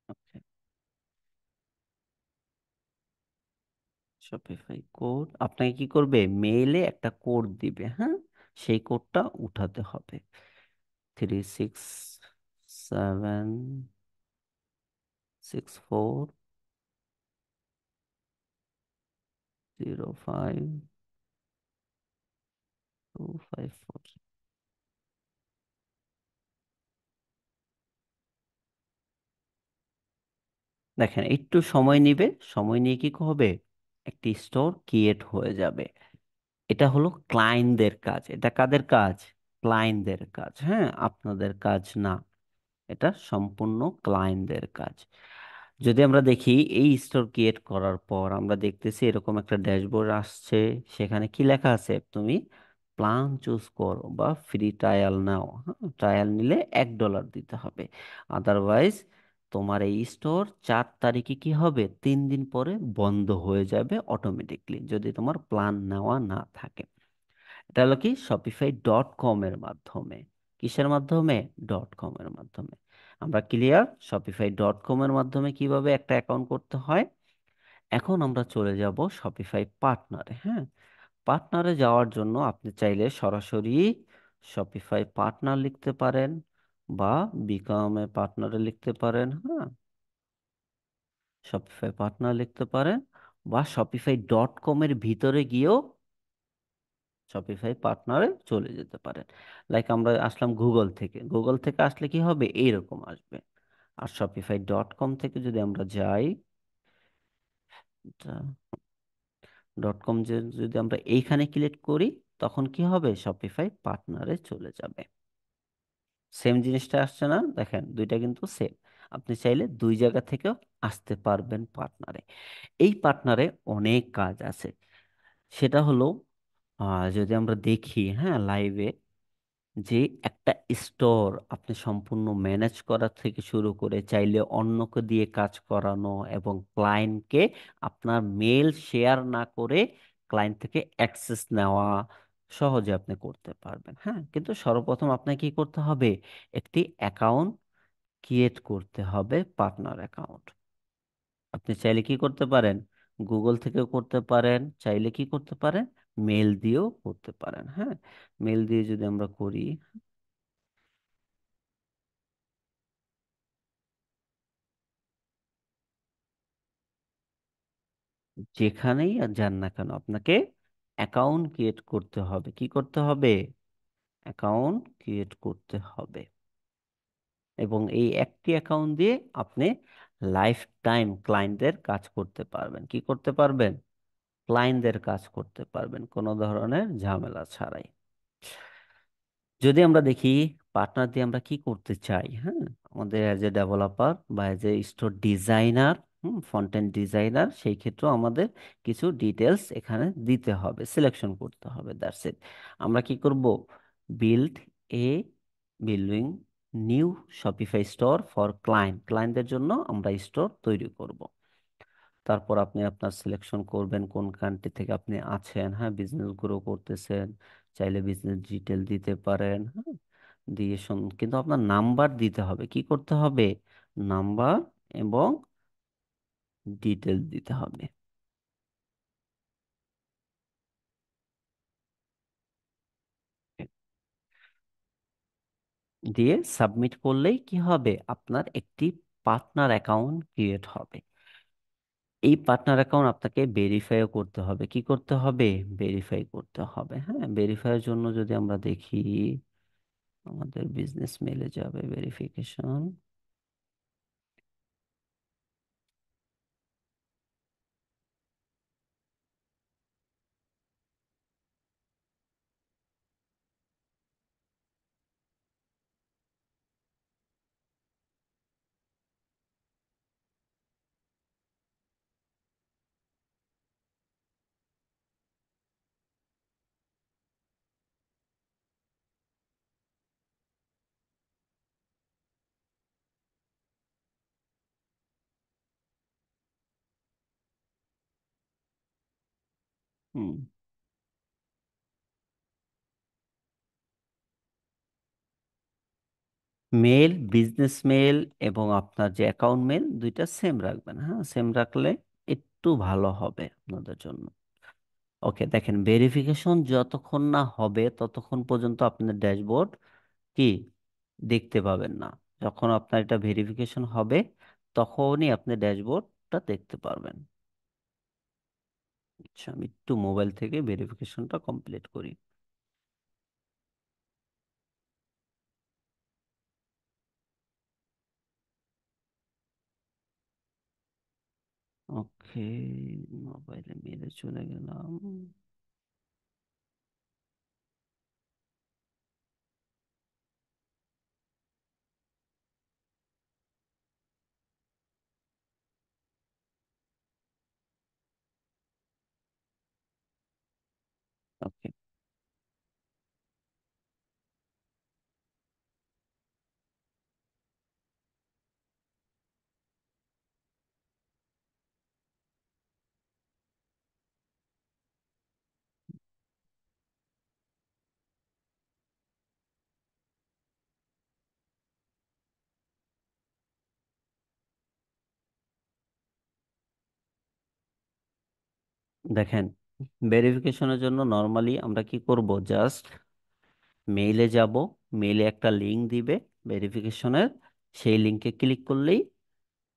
Speaker 1: ওকে, শপিফাই কোড আপনাকে কি করবে, মেইলে একটা কোড দিবে, হ্যাঁ। সেই কোডটা উঠাতে হবে, 3676405254। দেখেন একটু সময় নিবে, সময় নিয়ে কি হবে, একটি স্টোর ক্রিয়েট হয়ে যাবে। এটা হলো ক্লায়েন্টদের কাজ, এটা কাদের কাজ, ক্লায়েন্টদের কাজ, হ্যাঁ, আপনাদের কাজ না। এটা সম্পূর্ণ ক্লায়েন্টদের কাজ। যদি আমরা দেখি এই স্টোর ক্রিয়েট করার পর আমরা দেখতেছি এরকম একটা ড্যাশবোর্ড আসছে, সেখানে কি লেখা আছে, তুমি প্ল্যান চুজ করো বা ফ্রি ট্রায়াল নাও, হ্যাঁ, ট্রায়াল নিলে $1 দিতে হবে, আদারওয়াইজ তোমার এই স্টোর 4 তারিখে কি হবে, 3 দিন পরে বন্ধ হয়ে যাবে অটোমেটিকলি, যদি তোমার প্ল্যান নেওয়া না থাকে। এটা হলো কি shopify.com এর মাধ্যমে, কিসের মাধ্যমে, .com এর মাধ্যমে। আমরা ক্লিয়ার, shopify.com এর মাধ্যমে কিভাবে একটা অ্যাকাউন্ট করতে হয়। এখন আমরা চলে যাব শপিফাই পার্টনারে, হ্যাঁ। পার্টনারে যাওয়ার জন্য আপনি চাইলে সরাসরি শপিফাই পার্টনার লিখতে পারেন, বা বিকাম এ পার্টনারে লিখতে পারেন। হ্যাঁ, শপিফাই পার্টনার লিখতে পারেন, বা shopify.com এর ভিতরে গিয়েও শপিফাই পার্টনারে চলে যেতে পারেন। লাইক আমরা আসলাম গুগল থেকে, গুগল থেকে আসলে কি হবে, এইরকম আসবে। আর shopify.com থেকে যদি আমরা যাই, .com যে যদি আমরা এইখানে ক্লিক করি, তখন কি হবে, শপিফাই পার্টনারে চলে যাবে। সেম জিনিসটা আসছে না, দেখেন দুইটা কিন্তু সেম। আপনি চাইলে দুই জায়গা থেকেও আসতে পারবেন পার্টনারে। এই পার্টনারে অনেক কাজ আছে। সেটা হলো, যদি আমরা দেখি, হ্যাঁ, লাইভে, যে একটা স্টোর আপনি সম্পূর্ণ ম্যানেজ করা থেকে শুরু করে চাইলে অন্যকে দিয়ে কাজ করানো, এবং ক্লায়েন্টকে আপনার মেল শেয়ার না করে ক্লায়েন্ট থেকে অ্যাক্সেস নেওয়া সহজে আপনি করতে পারবেন। হ্যাঁ, কিন্তু সর্বপ্রথম আপনাকে কি করতে হবে, একটি অ্যাকাউন্ট ক্রিয়েট করতে হবে, পার্টনার অ্যাকাউন্ট। আপনি চাইলে কি করতে পারেন, গুগল থেকেও করতে পারেন, চাইলে কি করতে পারেন, মেল দিয়েও করতে পারেন। হ্যাঁ, মেল দিয়ে যদি আমরা করি, যেখানেই আর যান না কেন আপনাকে অ্যাকাউন্ট ক্রিয়েট করতে হবে। কি করতে হবে, অ্যাকাউন্ট ক্রিয়েট করতে হবে। এবং এই একটি অ্যাকাউন্ট দিয়ে আপনি লাইফ টাইম ক্লায়েন্টদের কাজ করতে পারবেন। কি করতে পারবেন, ক্লায়েন্টদের কাজ করতে পারবেন কোনো ধরনের ঝামেলা ছাড়াই। যদি আমরা দেখি পার্টনার দিয়ে আমরা কি করতে চাই, হ্যাঁ, আমাদের অ্যাজ এ ডেভেলপার বা as a store designer, front end designer, সেই ক্ষেত্রেও আমাদের কিছু ডিটেলস এখানে দিতে হবে, সিলেকশন করতে হবে, দ্যাটস ইট। আমরা কি করব, build a building new Shopify store for client, ক্লায়েন্টদের জন্য আমরা স্টোর তৈরি করব। তারপর আপনি আপনার সিলেকশন করবেন কোন কান্ট্রি থেকে আপনি আছেন, হ্যাঁ, বিজনেস গ্রো করতেছেন, চাইলে বিজনেস ডিটেল দিতে পারেন। হ্যাঁ, দিয়ে কিন্তু আপনার নাম্বার দিতে হবে। কি করতে হবে, নাম্বার এবং ডিটেল দিতে হবে। দিয়ে সাবমিট করলেই কি হবে, আপনার একটি পার্টনার অ্যাকাউন্ট ক্রিয়েট হবে। এই পার্টনার অ্যাকাউন্ট আপনাকে ভেরিফাইও করতে হবে। কি করতে হবে, ভেরিফাই করতে হবে। হ্যাঁ, ভেরিফাইয়ের জন্য যদি আমরা দেখি, আমাদের বিজনেস মেলে যাবে ভেরিফিকেশন। হুম, মেল, বিজনেস মেল এবং আপনার যে অ্যাকাউন্ট মেল, দুইটা সেম রাখবেন। হ্যাঁ, সেম রাখলে একটু ভালো হবে আপনাদের জন্য। ওকে, দেখেন ভেরিফিকেশন যতক্ষণ না হবে ততক্ষণ পর্যন্ত আপনার ড্যাশবোর্ড কি দেখতে পাবেন না। যখন আপনার এটা ভেরিফিকেশন হবে তখনই আপনি ড্যাশবোর্ডটা দেখতে পারবেন। আচ্ছা, আমি একটু মোবাইল থেকে ভেরিফিকেশনটা কমপ্লিট করি। ওকে, মোবাইলে মেলে চলে গেলাম। ওকে, দেখেন ভেরিফিকেশনের জন্য নর্মালি আমরা কি করব, জাস্ট মেইলে যাব, মেইলে একটা লিংক দিবে ভেরিফিকেশনের, সেই লিংকে ক্লিক করলেই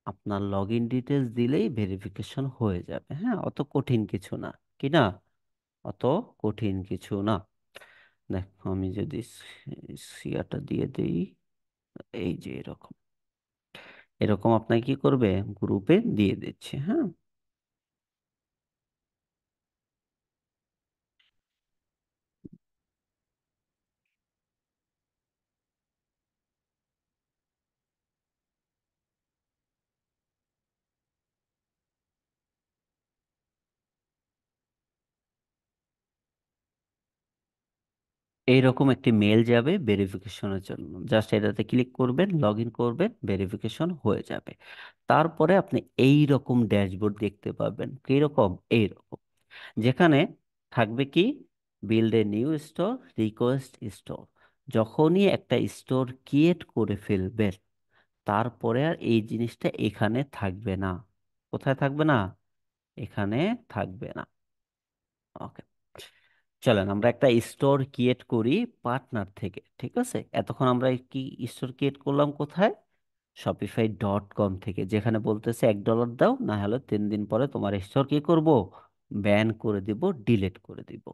Speaker 1: আপনার লগ ইন ডিটেলস দিলেই ভেরিফিকেশন হয়ে যাবে। হ্যাঁ, অত কঠিন কিছু না, কি না? অত কঠিন কিছু না। দেখো আমি যদি সিয়াটা দিয়ে দিই, এই যে এরকম, এরকম আপনাকে কি করবে, গ্রুপে দিয়ে দিচ্ছে। হ্যাঁ, এইরকম একটি মেল যাবে ভেরিফিকেশনের জন্য, জাস্ট এটাতে ক্লিক করবেন, লগ ইন করবেন, ভেরিফিকেশন হয়ে যাবে। তারপরে আপনি এই রকম ড্যাশবোর্ড দেখতে পাবেন। কিরকম? এইরকম, যেখানে থাকবে কি, build a new store, request store. যখনই একটা স্টোর ক্রিয়েট করে ফেলবেন, তারপরে আর এই জিনিসটা এখানে থাকবে না। কোথায় থাকবে না? এখানে থাকবে না। ওকে, চলেন আমরা একটা স্টোর ক্রিয়েট করি পার্টনার থেকে। ঠিক আছে, এতক্ষণ আমরা কি স্টোর ক্রিয়েট করলাম কোথায়? shopify.com থেকে, যেখানে বলতেছে $1 দাও, না হলে 3 দিন পরে তোমার স্টোর কি করব, ব্যান করে দিব, ডিলিট করে দিব।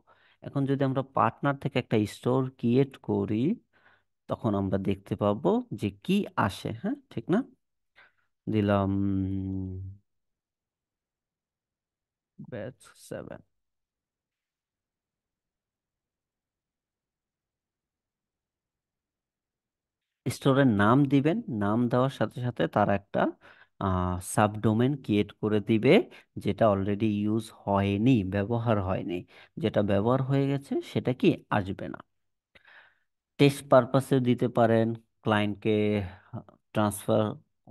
Speaker 1: এখন যদি আমরা পার্টনার থেকে একটা স্টোর ক্রিয়েট করি, তখন আমরা দেখতে পাবো যে কি আসে। হ্যাঁ, ঠিক না? দিলাম ব্যাচ 7। স্টোরের নাম দিবেন, নাম দেওয়ার সাথে সাথে তারা একটা সাবডোমেন ক্রিয়েট করে দিবে, যেটা অলরেডি ইউজ হয়নি, ব্যবহার হয়নি। যেটা ব্যবহার হয়ে গেছে সেটা কি আসবে না। টেস্ট পারপাসেও দিতে পারেন, ক্লায়েন্টকে ট্রান্সফার,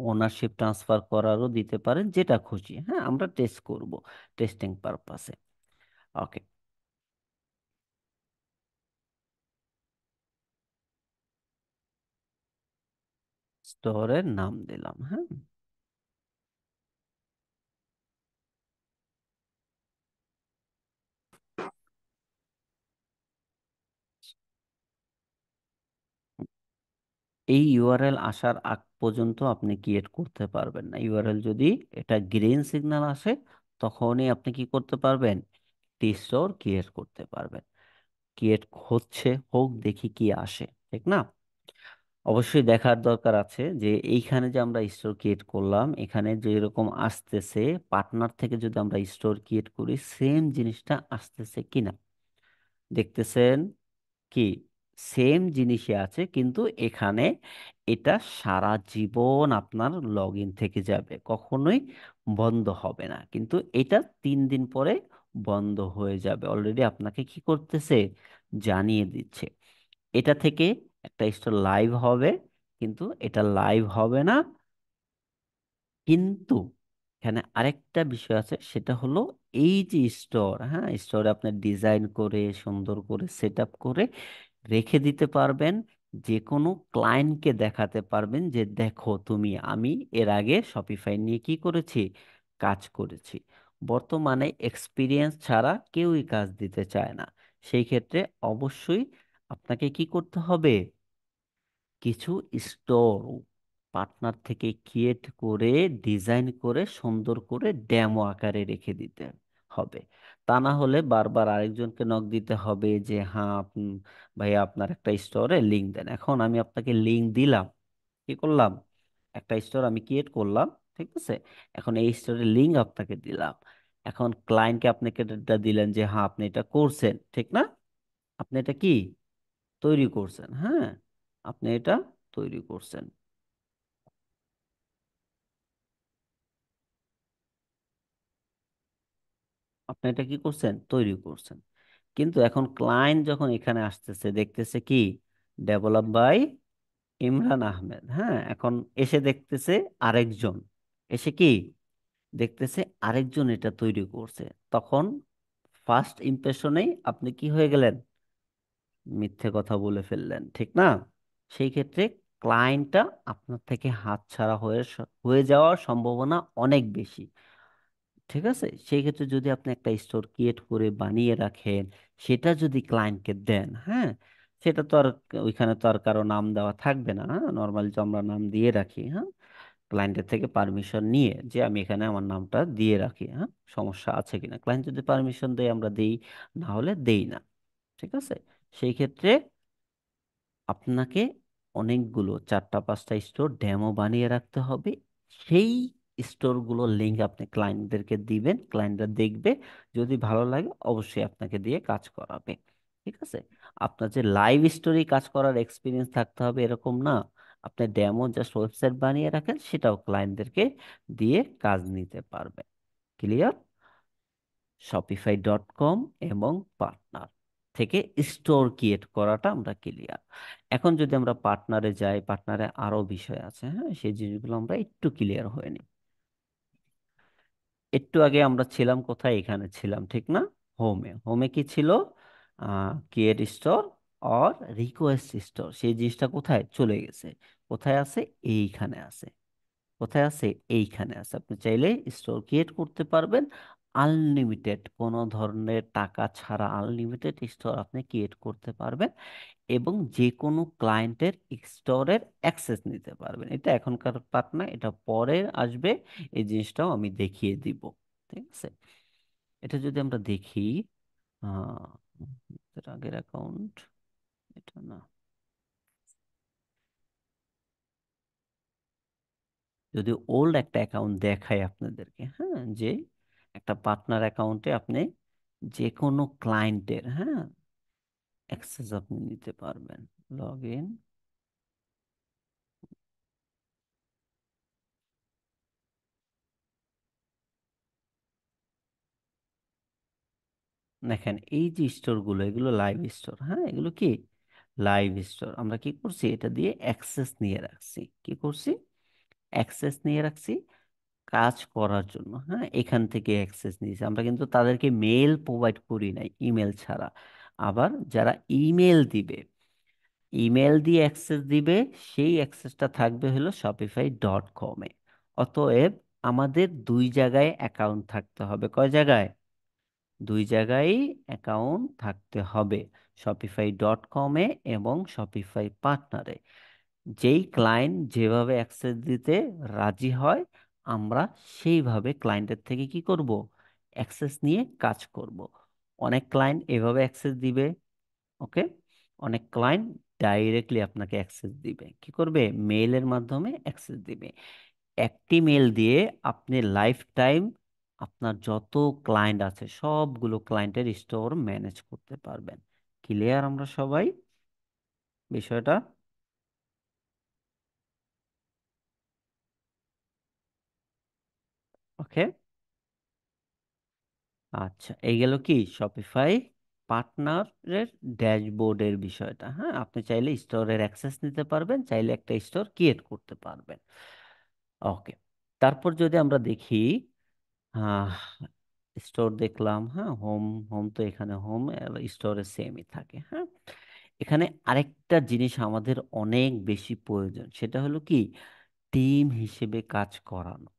Speaker 1: ওনারশিপ ট্রান্সফার করারও দিতে পারেন, যেটা খুশি। হ্যাঁ, আমরা টেস্ট করব, টেস্টিং পারপাসে। ওকে, স্টোরের নাম দিলাম। হ্যাঁ, এই ইউআরএল আসার আগ পর্যন্ত আপনি ক্রিয়েট করতে পারবেন না। ইউআরএল যদি এটা গ্রিন সিগন্যাল আসে, তখনই আপনি কি করতে পারবেন, টি স্টোর ক্রিয়েট করতে পারবেন। ক্রিয়েট হচ্ছে, হোক, দেখি কি আসে। ঠিক না? অবশ্যই দেখার দরকার আছে যে এইখানে যে আমরা স্টোর ক্রিয়েট করলাম, এখানে যে এরকম আসতেছে, পার্টনার থেকে যদি আমরা স্টোর ক্রিয়েট করি, সেম জিনিসটা আসতেছে কিনা দেখতেছেন কি? সেম জিনিসই আছে, কিন্তু এখানে এটা সারা জীবন আপনার লগ ইন থেকে যাবে, কখনোই বন্ধ হবে না। কিন্তু এটা 3 দিন পরে বন্ধ হয়ে যাবে, অলরেডি আপনাকে কি করতেছে, জানিয়ে দিচ্ছে। এটা থেকে একটা স্টোর লাইভ হবে, কিন্তু এটা লাইভ হবে না। কিন্তু এখানে আরেকটা বিষয় আছে, সেটা হলো এই যে স্টোর, হ্যাঁ, স্টোরে আপনি ডিজাইন করে সুন্দর করে সেট আপ করে রেখে দিতে পারবেন। যে কোনো ক্লায়েন্টকে দেখাতে পারবেন যে দেখো তুমি, আমি এর আগে শপিফাই নিয়ে কি করেছি, কাজ করেছি। বর্তমানে এক্সপিরিয়েন্স ছাড়া কেউই কাজ দিতে চায় না। সেই ক্ষেত্রে অবশ্যই আপনাকে কি করতে হবে, কিছু স্টোর পার্টনার থেকে ক্রিয়েট করে, ডিজাইন করে, সুন্দর করে ডেমো আকারে রেখে দিতে হবে। তা না হলে বারবার আরেকজনকে নক দিতে হবে যে হ্যাঁ ভাইয়া আপনার একটা স্টোরে লিংক দেন। এখন আমি আপনাকে লিংক দিলাম, কি করলাম, একটা স্টোর আমি ক্রিয়েট করলাম। ঠিক আছে, এখন এই স্টোরের লিংক আপনাকে দিলাম। এখন ক্লায়েন্টকে আপনাকে এটা দিলেন যে হ্যাঁ আপনি এটা করছেন, ঠিক না? আপনি এটা কি তৈরি করছেন। হ্যাঁ, আপনি এটা তৈরি করছেন, আপনি এটা কি করছেন, তৈরি করছেন। কিন্তু এখন ক্লায়েন্ট যখন এখানে আসতেছে, দেখতেছে কি, ডেভেলপ বাই ইমরান আহমেদ। হ্যাঁ, এখন এসে দেখতেছে আরেকজন, এসে কি দেখতেছে আরেকজন এটা তৈরি করছে। তখন ফার্স্ট ইমপ্রেশনেই আপনি কি হয়ে গেলেন, মিথ্যে কথা বলে ফেললেন। ঠিক না? সেই ক্ষেত্রে ক্লায়েন্টটা আপনার থেকে হাতছাড়া হয়ে যাওয়ার সম্ভাবনা অনেক বেশি। ঠিক আছে, সেই ক্ষেত্রে যদি আপনি একটা স্টোর ক্রিয়েট করে বানিয়ে রাখেন, সেটা যদি ক্লায়েন্টকে দেন, হ্যাঁ, সেটা তো আর ওইখানে তো আর কারো নাম দেওয়া থাকবে না। হ্যাঁ, নর্মালি তো আমরা নাম দিয়ে রাখি। হ্যাঁ, ক্লায়েন্টের থেকে পারমিশন নিয়ে যে আমি এখানে আমার নামটা দিয়ে রাখি। হ্যাঁ, সমস্যা আছে কিনা, ক্লায়েন্ট যদি পারমিশন দেয় আমরা দেই, না হলে দেই না। ঠিক আছে। সেই ক্ষেত্রে আপনাকে অনেকগুলো 4টা 5টা স্টোর ডেমো বানিয়ে রাখতে হবে। সেই স্টোরগুলোর লিঙ্ক আপনি ক্লায়েন্টদেরকে দিবেন, ক্লায়েন্টরা দেখবে, যদি ভালো লাগে অবশ্যই আপনাকে দিয়ে কাজ করাবে। ঠিক আছে। আপনার যে লাইভ স্টোরি কাজ করার এক্সপিরিয়েন্স থাকতে হবে এরকম না, আপনি ডেমো জাস্ট ওয়েবসাইট বানিয়ে রাখেন, সেটাও ক্লায়েন্টদেরকে দিয়ে কাজ নিতে পারবেন। ক্লিয়ার? shopify.com এবং পার্টনার থেকে স্টোর ক্রিয়েট করাটা আমরা ক্লিয়ার। এখন যদি আমরা পার্টনারে যাই, পার্টনারে আরো বিষয় আছে। হ্যাঁ, সেই জিনিসগুলো আমরা একটু ক্লিয়ার হয়ে নিই। একটু আগে আমরা ছিলাম কোথায়? এখানে ছিলাম ঠিক না? হোমে। হোমে কি ছিল? Create store or request store. সেই জিনিসটা কোথায় চলে গেছে? কোথায় আছে? এইখানে আছে। কোথায় আছে? এইখানে আছে। আপনি চাইলে স্টোর ক্রিয়েট করতে পারবেন আনলিমিটেড, কোনো ধরনের টাকা ছাড়া আনলিমিটেড স্টোর আপনি ক্রিয়েট করতে পারবেন এবং যে কোনো ক্লায়েন্টের স্টোরের অ্যাক্সেস নিতে পারবেন। এটা এখনকার পার্ট না, এটা পরে আসবে। এই জিনিসটাও আমি দেখিয়ে দিব। ঠিক আছে। এটা যদি আমরা দেখি, আহ এর আগের অ্যাকাউন্ট, এটা না, যদি ওল্ড একটা অ্যাকাউন্ট দেখাই আপনাদেরকে, হ্যাঁ, যে একটা পার্টনার অ্যাকাউন্টে আপনি যে কোনো ক্লায়েন্টের, হ্যাঁ, অ্যাক্সেস আপনি নিতে পারবেন। Log in. দেখেন এই যে স্টোরগুলো, এগুলো লাইভ স্টোর। হ্যাঁ, এগুলো কি লাইভ স্টোর। আমরা কি করছি? এটা দিয়ে অ্যাক্সেস নিয়ে রাখছি। কি করছি? অ্যাক্সেস নিয়ে রাখছি কাজ করার জন্য। হ্যাঁ, এখান থেকে অ্যাক্সেস নিয়েছি আমরা, কিন্তু তাদেরকে মেল প্রোভাইড করি নাই ইমেল ছাড়া। আবার যারা ইমেল দিবে, ইমেল দিয়ে অ্যাক্সেস দিবে, সেই অ্যাক্সেসটা থাকবে হলো shopify.com-এ। অতএব আমাদের দুই জায়গায় অ্যাকাউন্ট থাকতে হবে। কয় জায়গায়? দুই জায়গায় অ্যাকাউন্ট থাকতে হবে, shopify.com-এ এবং শপিফাই পার্টনারে। যেই ক্লায়েন্ট যেভাবে অ্যাক্সেস দিতে রাজি হয়, আমরা সেইভাবে ক্লায়েন্টের থেকে কি করব? অ্যাক্সেস নিয়ে কাজ করব। অনেক ক্লায়েন্ট এভাবে অ্যাক্সেস দিবে। ওকে। অনেক ক্লায়েন্ট ডাইরেক্টলি আপনাকে অ্যাক্সেস দিবে। কি করবে? মেইলের মাধ্যমে অ্যাক্সেস দিবে। একটি মেল দিয়ে আপনি লাইফ টাইম আপনার যত ক্লায়েন্ট আছে সবগুলো ক্লায়েন্টের স্টোর ম্যানেজ করতে পারবেন। ক্লিয়ার আমরা সবাই বিষয়টা? ওকে। আচ্ছা, এই গেল কি শপিফাই পার্টনারের ড্যাশবোর্ডের বিষয়টা। হ্যাঁ, আপনি চাইলে স্টোরের অ্যাক্সেস নিতে পারবেন, চাইলে একটা স্টোর ক্রিয়েট করতে পারবেন। ওকে। তারপর যদি আমরা দেখি, আহ স্টোর দেখলাম। হ্যাঁ, হোম। হোম তো এখানে হোম স্টোরে সেমই থাকে। হ্যাঁ, এখানে আরেকটা জিনিস আমাদের অনেক বেশি প্রয়োজন, সেটা হলো কি টিম হিসেবে কাজ করানো।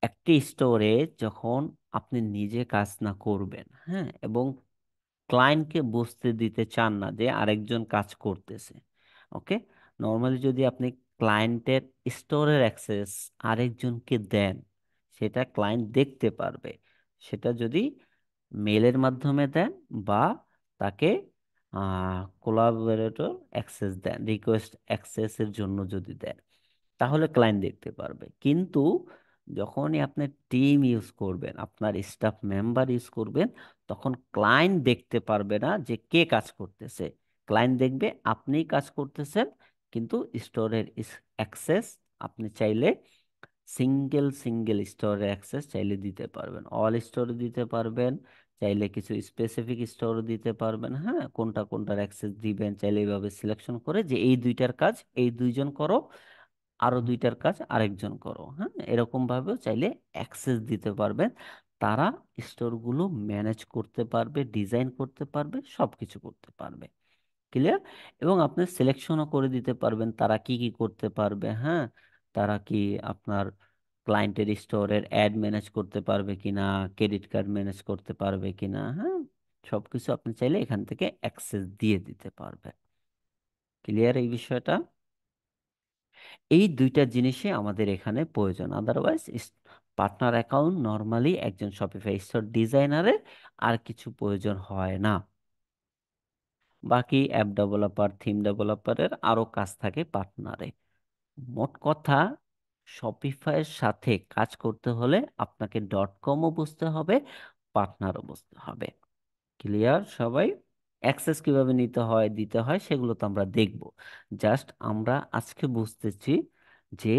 Speaker 1: একটি স্টোরে যখন আপনি নিজে কাজ না করবেন, হ্যাঁ, এবং ক্লায়েন্টকে বুঝতে দিতে চান না যে আরেকজন কাজ করতেছে। ওকে। নর্মালি যদি আপনি ক্লায়েন্টের স্টোরের অ্যাক্সেস আরেকজনকে দেন, সেটা ক্লায়েন্ট দেখতে পারবে। সেটা যদি মেলের মাধ্যমে দেন বা তাকে কোলাবোরেটর অ্যাক্সেস দেন, রিকোয়েস্ট অ্যাক্সেসের জন্য যদি দেন, তাহলে ক্লায়েন্ট দেখতে পারবে। কিন্তু যখনই আপনি টিম ইউজ করবেন, আপনার স্টাফ মেম্বার ইউজ করবেন, তখন ক্লায়েন্ট দেখতে পারবে না যে কে কাজ করতেছে। ক্লায়েন্ট দেখবে আপনিই কাজ করতেছেন, কিন্তু স্টোরের অ্যাক্সেস আপনি চাইলে সিঙ্গেল সিঙ্গেল স্টোরের অ্যাক্সেস চাইলে দিতে পারবেন, অল স্টোরে দিতে পারবেন, চাইলে কিছু স্পেসিফিক স্টোর দিতে পারবেন। হ্যাঁ, কোনটা কোনটার অ্যাক্সেস দিবেন চাইলে এইভাবে সিলেকশন করে যে এই দুইটার কাজ এই দুইজন করো, আরো দুইটার কাজ আরেকজন করো। হ্যাঁ, এরকম ভাবেও চাইলে অ্যাক্সেস দিতে পারবেন। তারা স্টোরগুলো ম্যানেজ করতে পারবে, ডিজাইন করতে পারবে, সবকিছু করতে পারবে। ক্লিয়ার? এবং আপনি সিলেকশনও করে দিতে পারবেন তারা কি কি করতে পারবে। হ্যাঁ, তারা কি আপনার ক্লায়েন্টের স্টোরের অ্যাড ম্যানেজ করতে পারবে কিনা, ক্রেডিট কার্ড ম্যানেজ করতে পারবে কিনা। হ্যাঁ, সবকিছু আপনি চাইলে এখান থেকে অ্যাক্সেস দিয়ে দিতে পারবেন। ক্লিয়ার এই বিষয়টা? এই দুইটা জিনিসই আমাদের এখানে প্রয়োজন, আদারওয়াইজ পার্টনার অ্যাকাউন্ট নর্মালি একজন শপিফাই স্টোর ডিজাইনারের আর কিছু প্রয়োজন হয় না। বাকি অ্যাপ ডেভেলপার, থিম ডেভেলপারের আরো কাজ থাকে পার্টনারে। মোট কথা, শপিফাইয়ের সাথে কাজ করতে হলে আপনাকে ডট কমও বুঝতে হবে, পার্টনারও বুঝতে হবে। ক্লিয়ার সবাই? অ্যাক্সেস কিভাবে নিতে হয়, দিতে হয়, সেগুলো তো আমরা দেখব। জাস্ট আমরা আজকে বুঝতেছি যে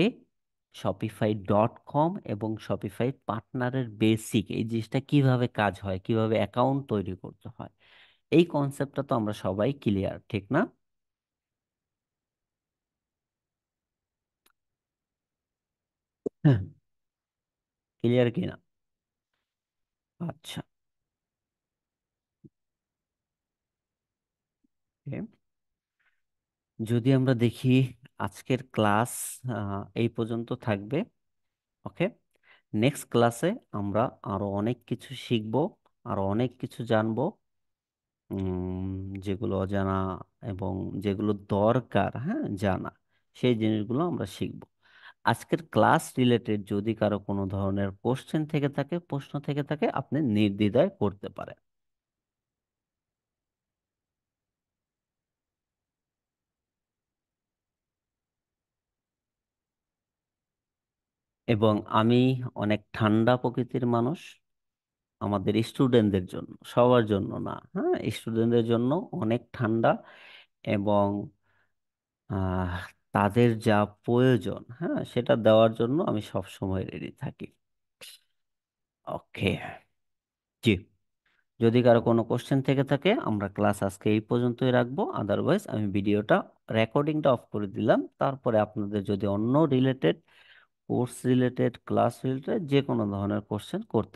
Speaker 1: শপিফাই ডট কম এবং শপিফাই পার্টনারের বেসিক এই জিনিসটা কিভাবে কাজ হয়, কিভাবে অ্যাকাউন্ট তৈরি করতে হয়, এই কনসেপ্টটা তো আমরা সবাই ক্লিয়ার, ঠিক না? হ্যাঁ, ক্লিয়ার কিনা? আচ্ছা, okay। যদি আমরা দেখি আজকের ক্লাস এই পর্যন্ত থাকবে। ওকে, নেক্সট ক্লাসে আমরা আরো অনেক কিছু শিখব, আরো অনেক কিছু জানবো, যেগুলো অজানা এবং যেগুলো দরকার, হ্যাঁ, জানা, সেই জিনিসগুলো আমরা শিখব। আজকের ক্লাস রিলেটেড যদি কারো কোনো ধরনের কোশ্চেন থেকে থাকে, প্রশ্ন থেকে থাকে, আপনি নির্দ্বিধায় করতে পারেন। এবং আমি অনেক ঠান্ডা প্রকৃতির মানুষ। আমাদের স্টুডেন্টদের জন্য, সবার জন্য না, হ্যাঁ, স্টুডেন্টদের জন্য অনেক ঠান্ডা, এবং আহ তাদের যা প্রয়োজন, হ্যাঁ, সেটা দেওয়ার জন্য আমি সব সময় রেডি থাকি। ওকে, জি। যদি কারো কোনো কোশ্চেন থেকে থাকে, আমরা ক্লাস আজকে এই পর্যন্তই রাখবো, আদারওয়াইজ আমি ভিডিওটা রেকর্ডিংটা অফ করে দিলাম। তারপরে আপনাদের যদি অন্য related, course related, class related যে কোনো ধরনের কোশ্চেন করতে